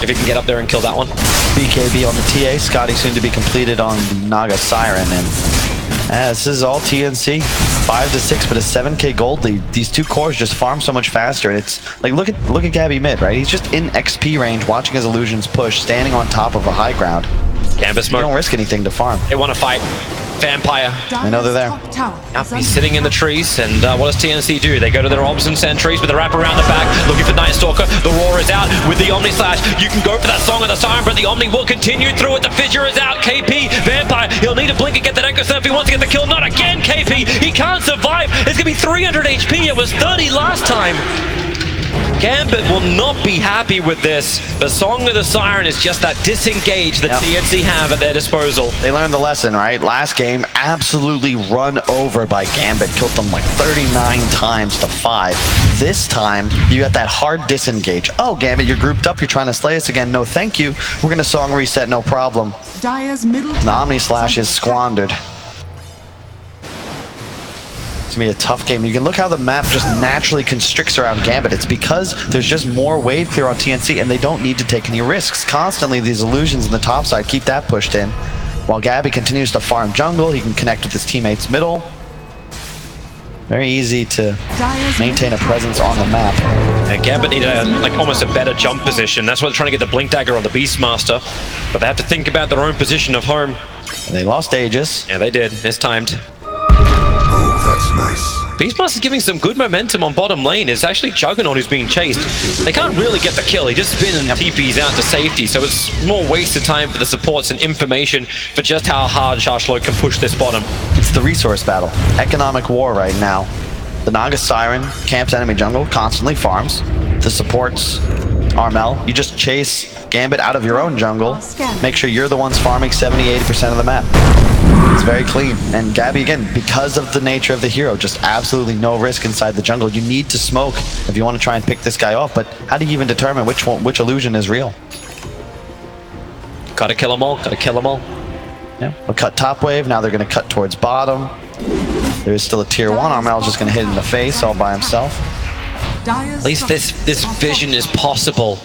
If he can get up there and kill that one. BKB on the TA. Scotty soon to be completed on Naga Siren. And this is all TNC. 5-6, but a 7k gold lead. These two cores just farm so much faster. And it's like, look at Gabby mid, right? He's just in XP range, watching his illusions push, standing on top of a high ground. Gambit smoke. They don't risk anything to farm. They want to fight. Vampire. I know they're there. Yep, he's sitting in the trees, and what does TNC do? They go to their obs and sentries with a wrap around the back, looking for Night Stalker. The Roar is out with the Omni Slash. You can go for that Song of the Siren, but the Omni will continue through it. The Fissure is out. KP, Vampire, he'll need a blink and get that Echo Surf. He wants to get the kill. Not again, KP. He can't survive. It's going to be 300 HP. It was 30 last time. Gambit will not be happy with this. The Song of the Siren is just that disengage that TNC have at their disposal. They learned the lesson, right? Last game, absolutely run over by Gambit. Killed them like 39 times to 5. This time, you got that hard disengage. Oh, Gambit, you're grouped up. You're trying to slay us again. No, thank you. We're going to Song reset, no problem. The Omni Slash is squandered. It's going to be a tough game. You can look how the map just naturally constricts around Gambit. It's because there's just more wave clear on TNC, and they don't need to take any risks. Constantly, these illusions in the top side keep that pushed in. While Gabby continues to farm jungle, he can connect with his teammates middle. Very easy to maintain a presence on the map. And Gambit need almost a better jump position. That's why they're trying to get the Blink Dagger on the Beastmaster. But they have to think about their own position of home. And they lost Aegis. Yeah, they did. It's timed. Oh, that's nice. Beastmaster's giving some good momentum on bottom lane. It's actually Juggernaut who's being chased. They can't really get the kill. He just spins and TPs out to safety, so it's more wasted time for the supports and information for just how hard Shashlo can push this bottom. It's the resource battle. Economic war right now. The Naga Siren camps enemy jungle, constantly farms. The supports Armel. You just chase Gambit out of your own jungle. Make sure you're the ones farming 70-80% of the map. It's very clean. And Gabby, again, because of the nature of the hero, just absolutely no risk inside the jungle. You need to smoke if you want to try and pick this guy off, but how do you even determine which illusion is real? Gotta kill them all, gotta kill them all. Yeah, we'll cut top wave, now they're gonna cut towards bottom. There is still a tier 1, Armel's just gonna hit in the face all by himself. At least this vision is possible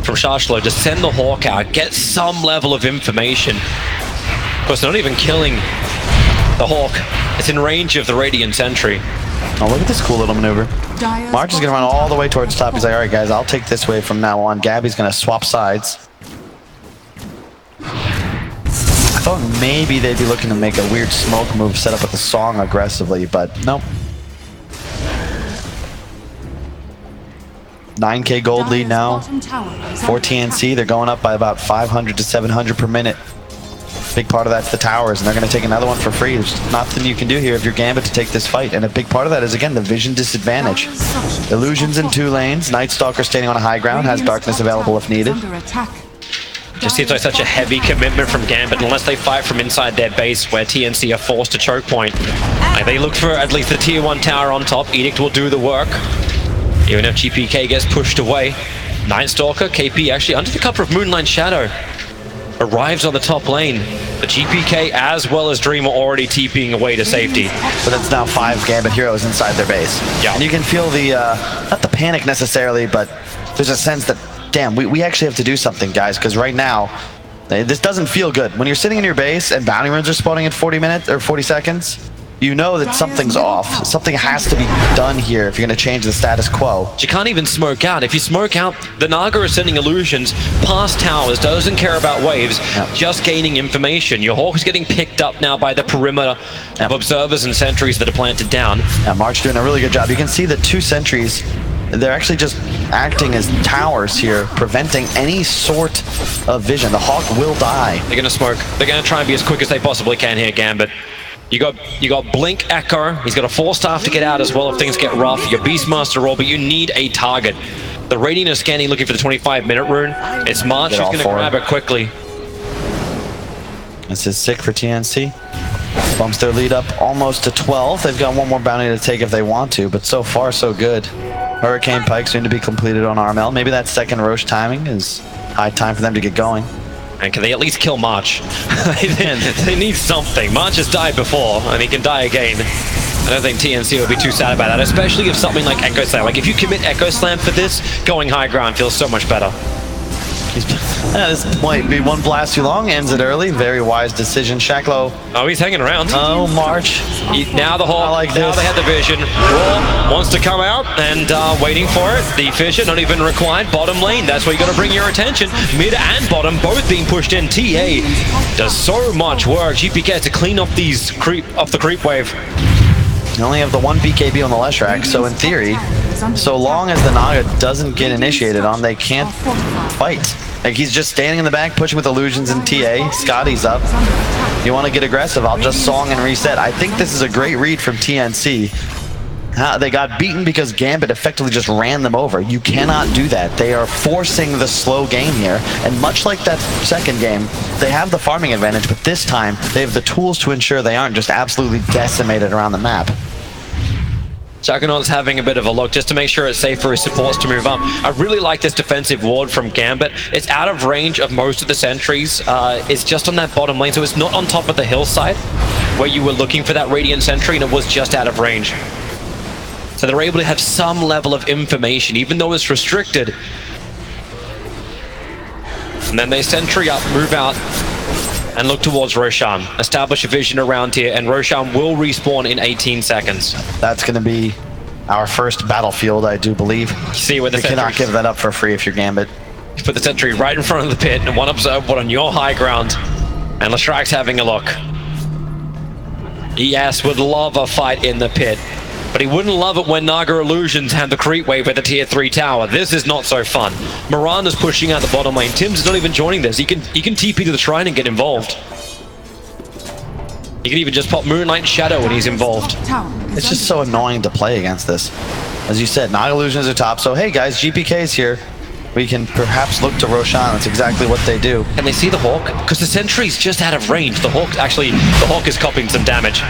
from Shashlo. Just send the Hawk out, get some level of information. Of course, they're not even killing the Hawk. It's in range of the Radiant Sentry. Oh, look at this cool little maneuver. March is gonna run all the way towards top. He's like, all right, guys, I'll take this wave from now on. Gabby's gonna swap sides. I thought maybe they'd be looking to make a weird smoke move set up with the song aggressively, but nope. 9k gold lead now for TNC. They're going up by about 500 to 700 per minute. Big part of that's the towers, and they're going to take another one for free. There's nothing you can do here if you're Gambit to take this fight, and a big part of that is, again, the vision disadvantage. Illusions in 2 lanes. Night Stalker standing on a high ground, has darkness available if needed. Just seems like such a heavy commitment from Gambit, unless they fight from inside their base where TNC are forced to choke point. Like, they look for at least the tier 1 tower on top. Edict will do the work. Even if GPK gets pushed away. Night Stalker, KP actually under the cover of Moonlight Shadow arrives on the top lane. The GPK as well as Dream are already TPing away to safety. But it's now 5 Gambit heroes inside their base. Yeah. And you can feel the, not the panic necessarily, but there's a sense that, damn, we actually have to do something, guys, because right now, this doesn't feel good. When you're sitting in your base and bounty runes are spawning in 40 minutes or 40 seconds, you know that something's off. Something has to be done here if you're going to change the status quo. You can't even smoke out. If you smoke out, the Naga is sending illusions past towers, doesn't care about waves, just gaining information. Your Hawk is getting picked up now by the perimeter of observers and sentries that are planted down. Yeah, March doing a really good job. You can see the 2 sentries, they're actually just acting as towers here, preventing any sort of vision. The Hawk will die. They're going to smoke. They're going to try and be as quick as they possibly can here, Gambit. You got Blink Echo. He's got a 4-staff to get out as well if things get rough. Your Beastmaster roll, but you need a target. The Radiant is scanning, looking for the 25-minute rune. It's March who's going to grab it quickly. This is sick for TNC. Bumps their lead up almost to 12. They've got one more bounty to take if they want to, but so far so good. Hurricane Pike soon to be completed on Armel. Maybe that second Roche timing is high time for them to get going. And can they at least kill March? They need something. March has died before, and he can die again. I don't think TNC would be too sad about that, especially if something like Echo Slam. Like, if you commit Echo Slam for this, going high ground feels so much better. This might be one blast too long, ends it early. Very wise decision. Shaklo. Oh, he's hanging around. Oh, March. Now the Hawk, like now this. they had the vision. Raw wants to come out and waiting for it. The Fisher not even required. Bottom lane, that's where you got to bring your attention. Mid and bottom both being pushed in. TA does so much work. GPK has to clean up these off the creep wave. You only have the 1 BKB on the Leshrac, so in theory, so long as the Naga doesn't get initiated on, they can't fight. Like, he's just standing in the back, pushing with illusions and TA. Scotty's up. You want to get aggressive, I'll just song and reset. I think this is a great read from TNC. They got beaten because Gambit effectively just ran them over. You cannot do that. They are forcing the slow game here. And much like that second game, they have the farming advantage, but this time they have the tools to ensure they aren't just absolutely decimated around the map. Juggernaut's having a bit of a look just to make sure it's safe for his supports to move up. I really like this defensive ward from Gambit. It's out of range of most of the sentries. It's just on that bottom lane, so it's not on top of the hillside where you were looking for that Radiant sentry, and it was just out of range. So they're able to have some level of information, even though it's restricted. And then they sentry up, move out, and look towards Roshan. Establish a vision around here, and Roshan will respawn in 18 seconds. That's going to be our first battlefield, I do believe. See where the sentry cannot give that up for free if you're Gambit. You put the sentry right in front of the pit, and one observed one on your high ground. And Leshrac's having a look. Yes, would love a fight in the pit. But he wouldn't love it when Naga Illusions had the creep wave at the tier 3 tower. This is not so fun. Miranda's pushing out the bottom lane. Tim's not even joining this. He can TP to the shrine and get involved. He can even just pop Moonlight Shadow when he's involved. It's just so annoying to play against this. As you said, Naga Illusions are top, so hey guys, GPK's here. we can perhaps look to Roshan. That's exactly what they do. And they see the Hawk, because the sentry's just out of range. The Hawk is copying some damage.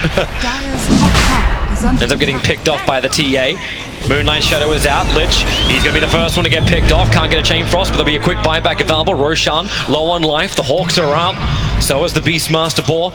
Ends up getting picked off by the TA. Moonlight Shadow is out. Lich, he's going to be the first one to get picked off. Can't get a Chain Frost, but there'll be a quick buyback available. Roshan, low on life. The Hawks are out. So is the Beastmaster Boar.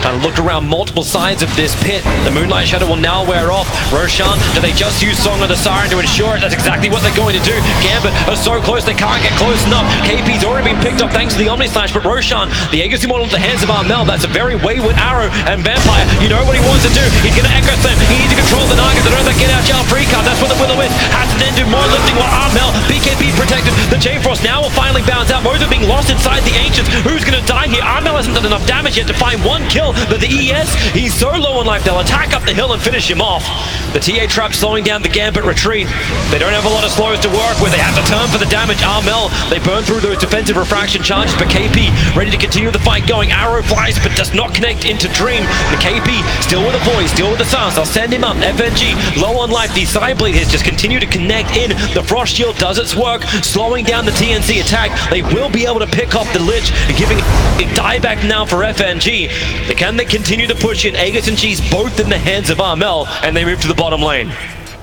Kind of looked around multiple sides of this pit. The Moonlight Shadow will now wear off. Roshan, do they just use Song of the Siren to ensure it? That's exactly what they're going to do. Gambit are so close, they can't get close enough. KP's already been picked up thanks to the Omni Slash, but Roshan, the Aegis model in the hands of Armel. That's a very wayward arrow, and Vampire, you know what he wants to do. He's going to Echo Slam. He needs to control the Nagas. They don't have that get out jail free card. That's what the Willow is. Has to then do more lifting while Armel, BKB protected. The Chain Frost now will finally bounce out. Mojo being lost inside the Ancients. Who's going to die here? Armel hasn't done enough damage yet to find one kill, but the ES, he's so low on life, they'll attack up the hill and finish him off. The TA trap slowing down the Gambit retreat. They don't have a lot of slows to work with. They have to turn for the damage. Armel, they burn through those defensive refraction charges, but KP ready to continue the fight going. Arrow flies, but does not connect into Dream. The KP still with the voice, still with the sounds. They'll send him up. FNG, low on life. These side bleed hits just continue to connect in. The Frost Shield does its work, slowing down the TNC attack. They will be able to pick off the Lich, giving a dieback now for FNG. Can they continue to push in? Aegis and Cheese both in the hands of Armel, and they move to the bottom lane.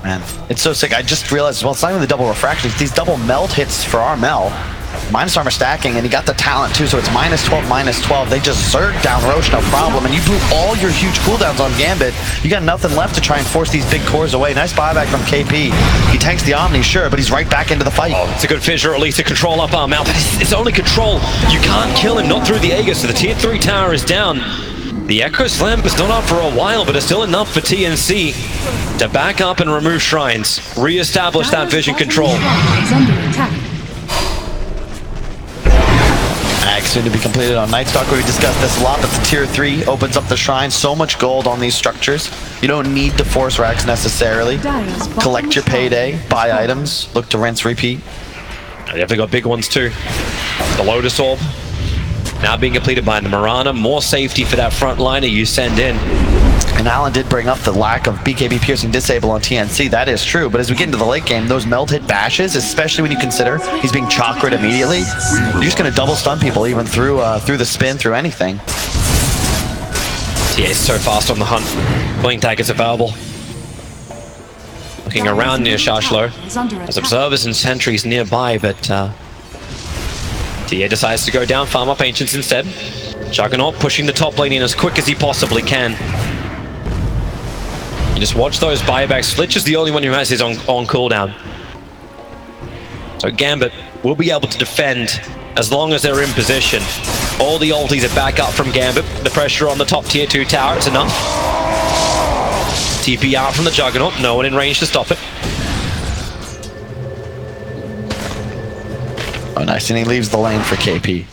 Man, it's so sick. I just realized, well, it's not even the double refractions. These double melt hits for Armel. Minus armor stacking, and he got the talent too, so it's -12. They just zerg down Roche, no problem. And you blew all your huge cooldowns on Gambit. You got nothing left to try and force these big cores away. Nice buyback from KP. He tanks the Omni, sure, but he's right back into the fight. Oh, it's a good fissure, at least to control up Armel, but it's only control. You can't kill him, not through the Aegis, so the tier 3 tower is down. The Echo Slam is not up for a while, but it's still enough for TNC to back up and remove shrines, re-establish that vision control. Soon to be completed on Night Stalker. We discussed this a lot, but the tier 3 opens up the shrine. So much gold on these structures. You don't need to force racks necessarily. Collect your payday, buy items, look to rinse, repeat. They definitely got big ones too. The Lotus Orb now being completed by the Mirana. More safety for that front liner you send in. And Alan did bring up the lack of BKB piercing disable on TNC. That is true, but as we get into the late game, those melt hit bashes, especially when you consider he's being chakred immediately, you're just going to double stun people even through the spin, through anything. TA is so fast on the hunt. Blink tag is available. Looking around near Shashlo. There's observers and sentries nearby, but TA decides to go down, farm up Ancients instead. Juggernaut pushing the top lane in as quick as he possibly can. You just watch those buybacks. Lich is the only one who has his on cooldown. So Gambit will be able to defend as long as they're in position. All the ultis are back up from Gambit. The pressure on the top tier 2 tower, it's enough. TP out from the Juggernaut, no one in range to stop it. Oh, nice, and he leaves the lane for KP.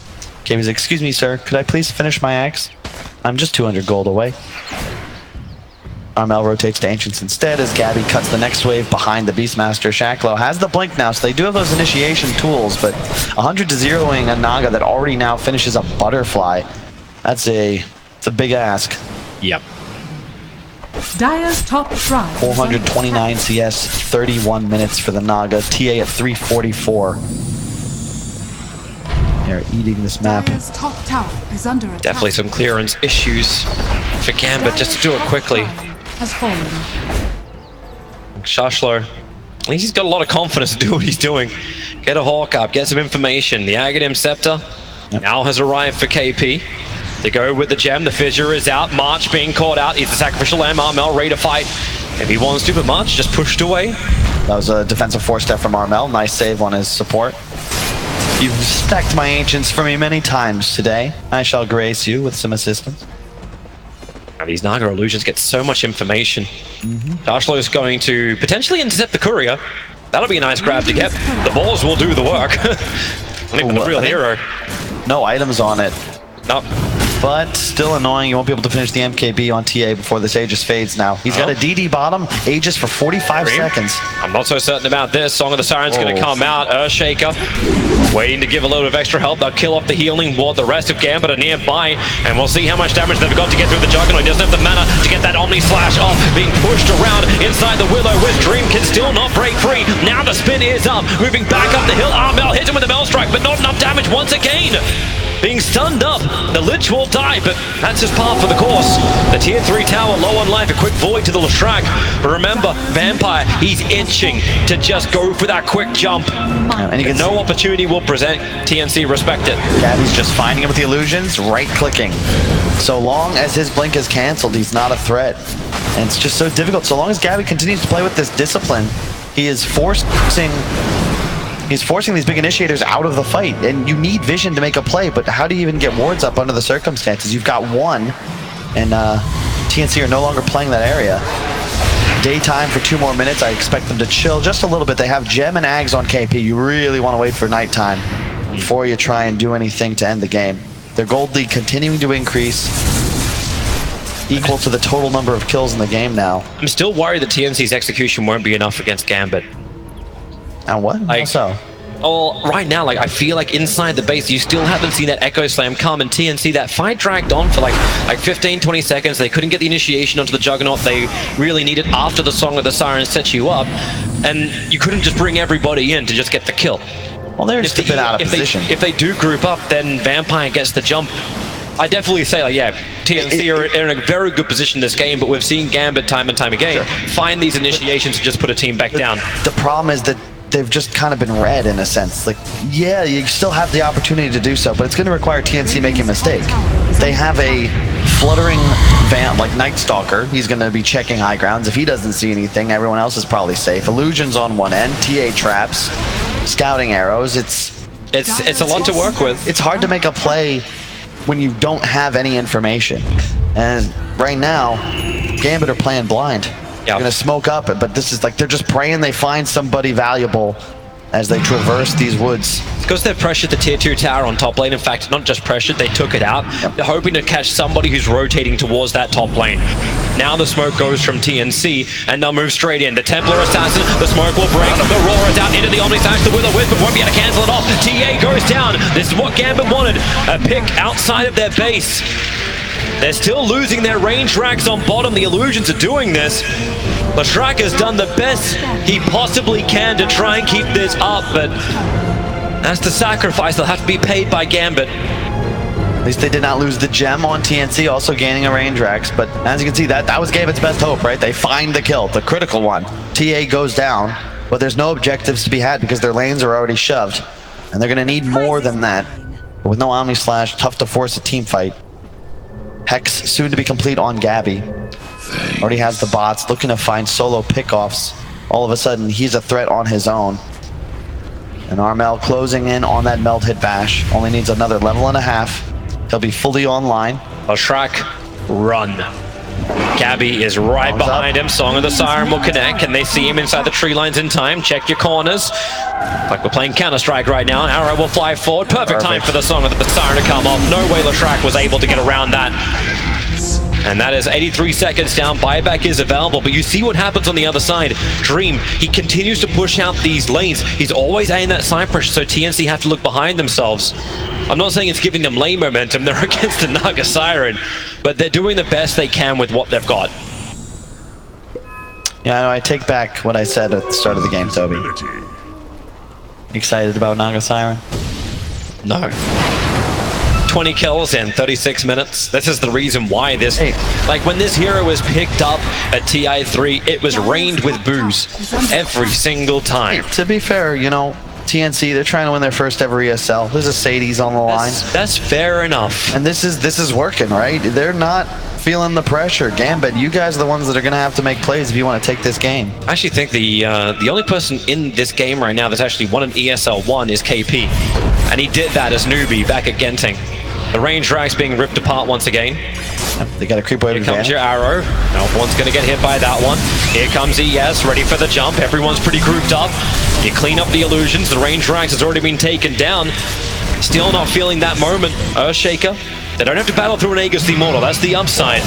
KP's, excuse me, sir, could I please finish my axe? I'm just 200 gold away. Armel rotates to Ancients instead as Gabby cuts the next wave behind the Beastmaster. Shacklo has the blink now, so they do have those initiation tools, but 100 to 0ing a Naga that already now finishes a Butterfly. It's a big ask. Yep. Dire's top shrine. 429 CS, 31 minutes for the Naga. TA at 344. They're eating this map. Dire's top tower is under attack. Definitely some clearance issues for Gambit, just to do it quickly. Has fallen. Shashlo, at least he's got a lot of confidence to do what he's doing. Get a Hawk up, get some information. The Aghanim Scepter now has arrived for KP. They go with the gem, the fissure is out. March being caught out, he's the sacrificial lamb. Armel ready to fight if he wants to, but March just pushed away. That was a defensive 4-step from Armel. Nice save on his support. You've stacked my Ancients for me many times today. I shall grace you with some assistance. Now these Naga illusions get so much information. Shashlo is going to potentially intercept the courier. That'll be a nice grab to get. The balls will do the work. Not even the real hero. No items on it. No. but still annoying. You won't be able to finish the MKB on TA before this Aegis fades now. He's got a DD bottom, Aegis for 45 seconds. I'm not so certain about this. Song of the Siren's going to come out. Earthshaker waiting to give a little bit of extra help. They'll kill off the healing ward. The rest of Gambit are nearby, and we'll see how much damage they've got to get through the Juggernaut. He doesn't have the mana to get that Omni Slash off. Being pushed around inside the Willow with Dream can still not break free. Now the spin is up. Moving back up the hill. Armel hits him with the Bell Strike, but not enough damage once again. Being stunned up, the Lich will die, but that's just par for the course. The tier 3 tower low on life, a quick void to the Leshrac. But remember, Vampire, he's itching to just go for that quick jump. And you can no opportunity will present, TNC respect it. Gabby's just finding him with the illusions, right-clicking. So long as his blink is canceled, he's not a threat. And it's just so difficult. So long as Gabby continues to play with this discipline, he is forcing these big initiators out of the fight, and you need vision to make a play, but how do you even get wards up under the circumstances? You've got one, and TNC are no longer playing that area. Daytime for 2 more minutes. I expect them to chill just a little bit. They have Gem and Ags on KP. You really want to wait for nighttime before you try and do anything to end the game. Their gold lead continuing to increase, equal to the total number of kills in the game now. I'm still worried that TNC's execution won't be enough against Gambit. And what? How so? Oh, right now, like, I feel like inside the base, you still haven't seen that Echo Slam come, and TNC, that fight dragged on for like 15, 20 seconds. They couldn't get the initiation onto the Juggernaut. They really needed after the Song of the Siren set you up, and you couldn't just bring everybody in to just get the kill. Well, they're just a bit out of position. If they do group up, then Vampire gets the jump. I definitely say, like, yeah, TNC are in a very good position this game, but we've seen Gambit time and time again find these initiations to just put a team back down. The problem is that they've just kind of been read in a sense. Like, yeah, you still have the opportunity to do so, but it's going to require TNC making a mistake. They have a fluttering vamp like Night Stalker. He's going to be checking high grounds. If he doesn't see anything, everyone else is probably safe. Illusions on one end, TA traps, scouting arrows. It's a lot to work with. It's hard to make a play when you don't have any information. And right now, Gambit are playing blind. They're gonna smoke up, but this is like they're just praying they find somebody valuable as they traverse these woods. It's because they've pressured the tier 2 tower on top lane. In fact, not just pressured, they took it out. They're hoping to catch somebody who's rotating towards that top lane. Now the smoke goes from TNC, and they'll move straight in. The Templar Assassin, the smoke will break. The Roar down into the Omni Slash, the Will of Wisp, but won't be able to cancel it off. TA goes down. This is what Gambit wanted. A pick outside of their base. They're still losing their range racks on bottom. The Illusions are doing this. Leshrac has done the best he possibly can to try and keep this up, but that's the sacrifice that'll have to be paid by Gambit. At least they did not lose the gem on TNC, also gaining a range racks, but as you can see, that was Gambit's best hope, right? They find the kill, the critical one. TA goes down, but there's no objectives to be had because their lanes are already shoved, and they're gonna need more than that. But with no Omni Slash, tough to force a team fight. Hex soon to be complete on Gabby. Already has the bots, looking to find solo pickoffs. All of a sudden, he's a threat on his own. And Armel closing in on that melt hit bash. Only needs another level and a half. He'll be fully online. Leshrac, run. Gabby is right behind him. Song of the Siren will connect. Can they see him inside the tree lines in time? Check your corners. Like we're playing Counter-Strike right now. Arrow will fly forward. Perfect time for the Song of the Siren to come off. No way Leshrac was able to get around that. And that is 83 seconds down. Buyback is available, but you see what happens on the other side. Dream, he continues to push out these lanes. He's always aiming that side pressure, so TNC have to look behind themselves. I'm not saying it's giving them lane momentum. They're against the Naga Siren, but they're doing the best they can with what they've got. Yeah, I know, I take back what I said at the start of the game, Toby. Excited about Naga Siren? No. 20 kills in 36 minutes. This is the reason why this, like when this hero was picked up at TI3, it was rained with booze every single time. To be fair, you know, TNC, they're trying to win their first ever ESL. There's a Sadie's on the line. That's fair enough. And this is working, right? They're not feeling the pressure. Gambit, you guys are the ones that are going to have to make plays if you want to take this game. I actually think the only person in this game right now that's actually won an ESL 1 is KP. And he did that as newbie back at Genting. The range racks being ripped apart once again. They got a creep away. Here comes your arrow. No one's going to get hit by that one. Here comes ES, ready for the jump. Everyone's pretty grouped up. You clean up the illusions. The range racks has already been taken down. Still not feeling that moment. Earthshaker They don't have to battle through an Aegis Immortal. That's the upside.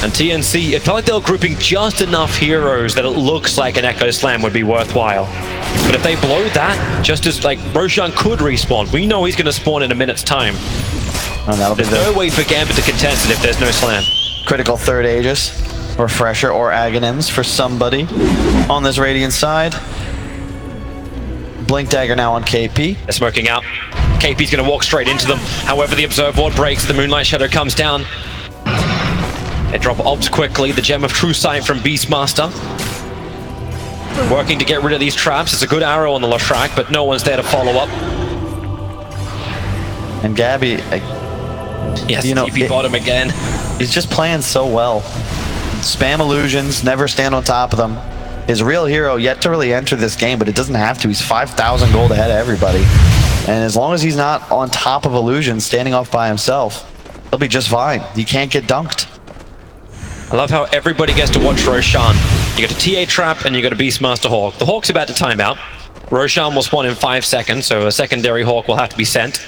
And TNC, it felt like they were grouping just enough heroes that it looks like an Echo Slam would be worthwhile. But if they blow that, just as like Roshan could respawn, we know he's going to spawn in a minute's time. And that'll there's no way for Gambit to contest it if there's no slam. Critical third Aegis, Refresher, or Aghanims for somebody on this Radiant side. Blink Dagger now on KP. They're smoking out. KP's going to walk straight into them. However, the Observe Ward breaks. The Moonlight Shadow comes down. They drop obs quickly. The Gem of True Sight from Beastmaster. Working to get rid of these traps. It's a good arrow on the Leshrac, but no one's there to follow up. And Gabby, yes, you know, TP bottom again. He's just playing so well. Spam illusions, never stand on top of them. His real hero yet to really enter this game, but it doesn't have to. He's 5,000 gold ahead of everybody. And as long as he's not on top of illusions, standing off by himself, he'll be just fine. He can't get dunked. I love how everybody gets to watch Roshan. You got a TA trap and you got a Beastmaster Hawk. The Hawk's about to time out. Roshan will spawn in 5 seconds, so a secondary Hawk will have to be sent.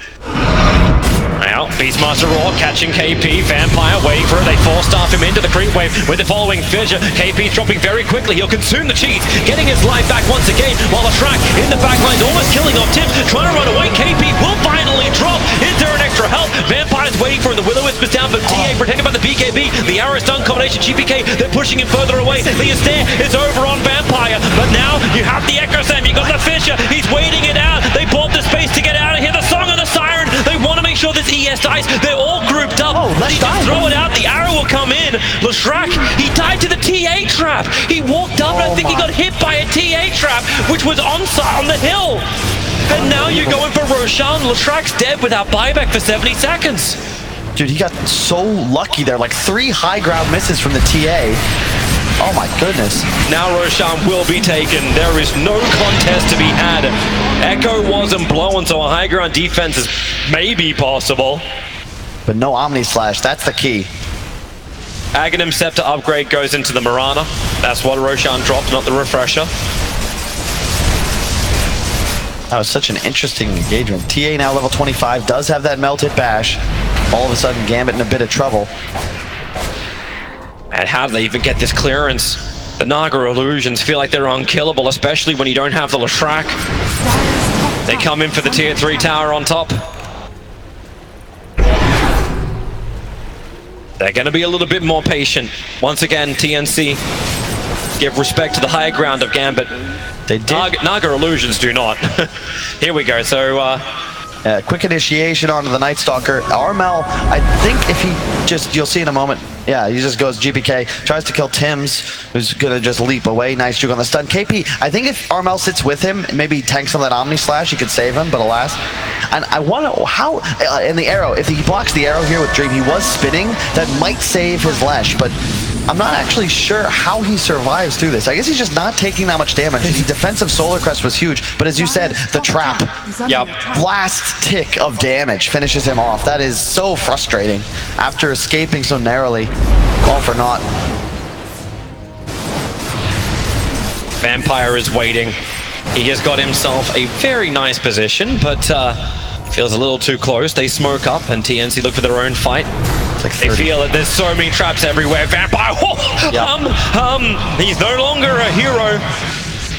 Now, Beastmaster Raw catching KP, Vampire waiting for it, they force-staff him into the creep wave with the following fissure. KP's dropping very quickly, he'll consume the cheese, getting his life back once again, while the Shrek in the backline almost killing off Tips, trying to run away. KP will finally drop. Is there an extra help? Vampire's waiting for him, the Will-O-Wisp is down, but TA protected by the BKB, the arrow stun combination, GPK, they're pushing him further away. The Astaire is over on Vampire, but now you have the Echo Sam, you got the Fissure, he's waiting it out, they bought the space to get out of here, the Song of the Siren, they want to make sure this ES dies, they're all grouped up, he can throw it out, the arrow will come in, Leshrac, he died to the TA trap, he walked up and I think he got hit by a TA trap, which was on the hill, and now you're going for Roshan, Leshrac's dead without buyback for 70 seconds. Dude, he got so lucky there, like 3 high ground misses from the TA. Oh my goodness. Now Roshan will be taken. There is no contest to be had. Echo wasn't blown, so a high ground defense is maybe possible. But no Omni Slash, that's the key. Aghanim Scepter upgrade goes into the Mirana. That's what Roshan dropped, not the Refresher. That was such an interesting engagement. TA now level 25, does have that melted bash. All of a sudden, Gambit in a bit of trouble. And how do they even get this clearance? The Naga illusions feel like they're unkillable, especially when you don't have the Leshrac. They come in for the tier 3 tower on top. They're going to be a little bit more patient. Once again, TNC give respect to the high ground of Gambit. They did. Naga illusions do not. Here we go. So quick initiation onto the Night Stalker. Armel, I think if he just, you'll see in a moment, yeah, he just goes GPK, tries to kill Tims, who's gonna just leap away. Nice juke on the stun. KP, I think if Armel sits with him, maybe tanks on that Omni Slash, he could save him, but alas. And I wonder how, in the arrow, if he blocks the arrow here with Dream, he was spinning, that might save his Lesh, but I'm not actually sure how he survives through this. I guess he's just not taking that much damage. The defensive Solar Crest was huge, but as you said, the trap, last tick of damage finishes him off. That is so frustrating after escaping so narrowly. All for naught. Vampire is waiting. He has got himself a very nice position, but feels a little too close. They smoke up, and TNC look for their own fight. Like they feel that there's so many traps everywhere. Vampire, he's no longer a hero.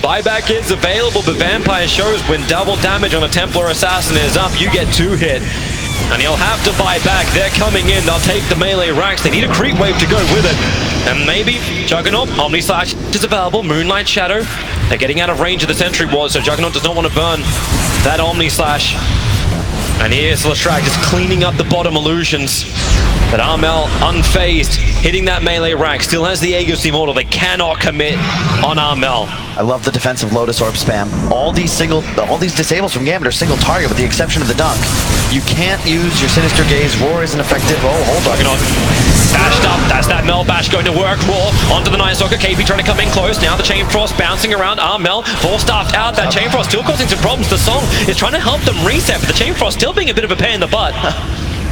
Buyback is available, but Vampire shows when double damage on a Templar Assassin is up, you get 2 hit. And he'll have to buy back. They're coming in, they'll take the melee racks. They need a creep wave to go with it. And maybe Juggernaut, Omni Slash is available, Moonlight Shadow. They're getting out of range of the Sentry Ward, so Juggernaut does not want to burn that Omni Slash. And here's Leshrac just cleaning up the bottom illusions. But Armel, unfazed, hitting that melee rack, still has the Aegis Immortal. They cannot commit on Armel. I love the defensive Lotus Orb spam. All these disables from Gambit are single target with the exception of the dunk. You can't use your Sinister Gaze. Roar isn't effective. Oh, hold on. Bashed up, that's that Mel Bash going to work. Roar onto the Night Stalker. KP trying to come in close. Now the Chain Frost bouncing around Armel. Force-staffed out. That Chain Frost still causing some problems. The Song is trying to help them reset, but the Chain Frost still being a bit of a pain in the butt.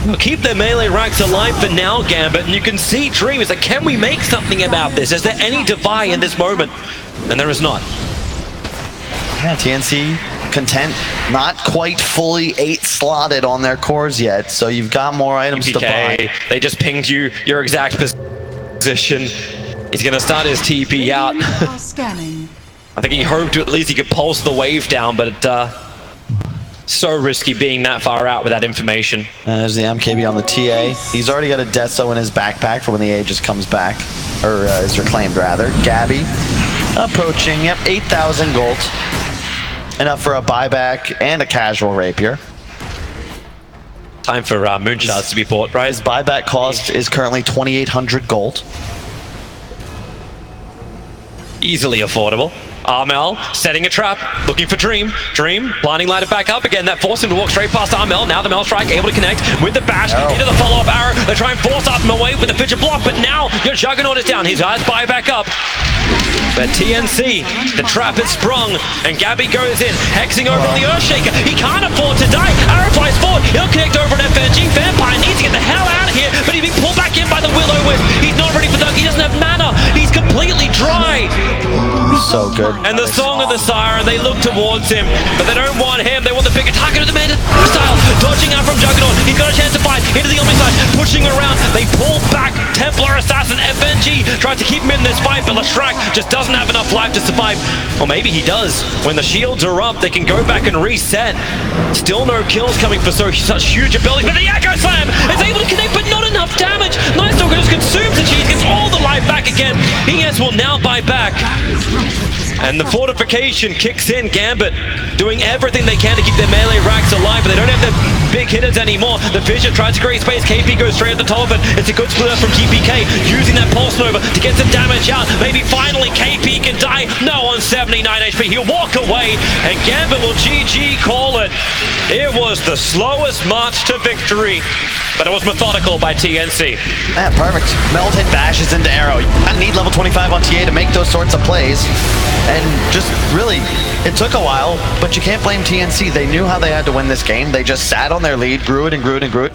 We'll keep their melee racks alive for now, Gambit, and you can see Dream is like, can we make something about this? Is there any divide in this moment? And there is not. Yeah, TNC content, not quite fully 8 slotted on their cores yet, so you've got more items to buy. They just pinged you your exact position. He's gonna start his TP out. Scanning. I think he hoped at least he could pulse the wave down, but so risky being that far out with that information. There's the MKB on the TA. He's already got a Deso in his backpack for when the Aegis comes back, or is reclaimed rather. Gabby approaching, yep, 8,000 gold. Enough for a buyback and a casual rapier. Time for moonshots to be bought, right? His buyback cost is currently 2,800 gold. Easily affordable. Armel setting a trap, looking for Dream. Dream, blinding light it back up again. That forced him to walk straight past Armel. Now the Mel Strike able to connect with the bash into the follow-up arrow. They try and force Armel away with the fidget block, but now your Juggernaut is down. His eyes buy back up. But TNC, the trap is sprung, and Gabby goes in, hexing over on the Earthshaker. He can't afford to die. Arrow flies forward. He'll connect over an FNG. Vampire needs to get the hell out of here, but he's being pulled back in by the Will-O-Wisp. He's not ready for Dunk. He doesn't have mana. He's completely dry. So good. And the Song of the Siren, they look towards him, but they don't want him. They want the bigger target of the man. Style, dodging out from Juggernaut. He's got a chance to fight into the Omni side, pushing around. They pull back. Templar Assassin FNG tries to keep him in this fight, but Lestrak just doesn't have enough life to survive. Or maybe he does. When the shields are up, they can go back and reset. Still no kills coming for such huge abilities, but the Echo Slam is able to connect, but not enough damage. Nightstalker just consumes the cheese, gets all the life back again. ES will now buy back. And the fortification kicks in. Gambit doing everything they can to keep their melee racks alive, but they don't have the big hitters anymore. The Fissure tries to create space. KP goes straight at the top of it. It's a good split up from KPK, using that Pulse Nova to get some damage out. Maybe finally KP can die. No, on 79 HP. He'll walk away, and Gambit will GG call it. It was the slowest march to victory, but it was methodical by TNC. Yeah, perfect. Melted bashes into Arrow. I need level 25 on TA to make those sorts of plays. And just really, it took a while, but you can't blame TNC. They knew how they had to win this game. They just sat on their lead, grew it and grew it and grew it.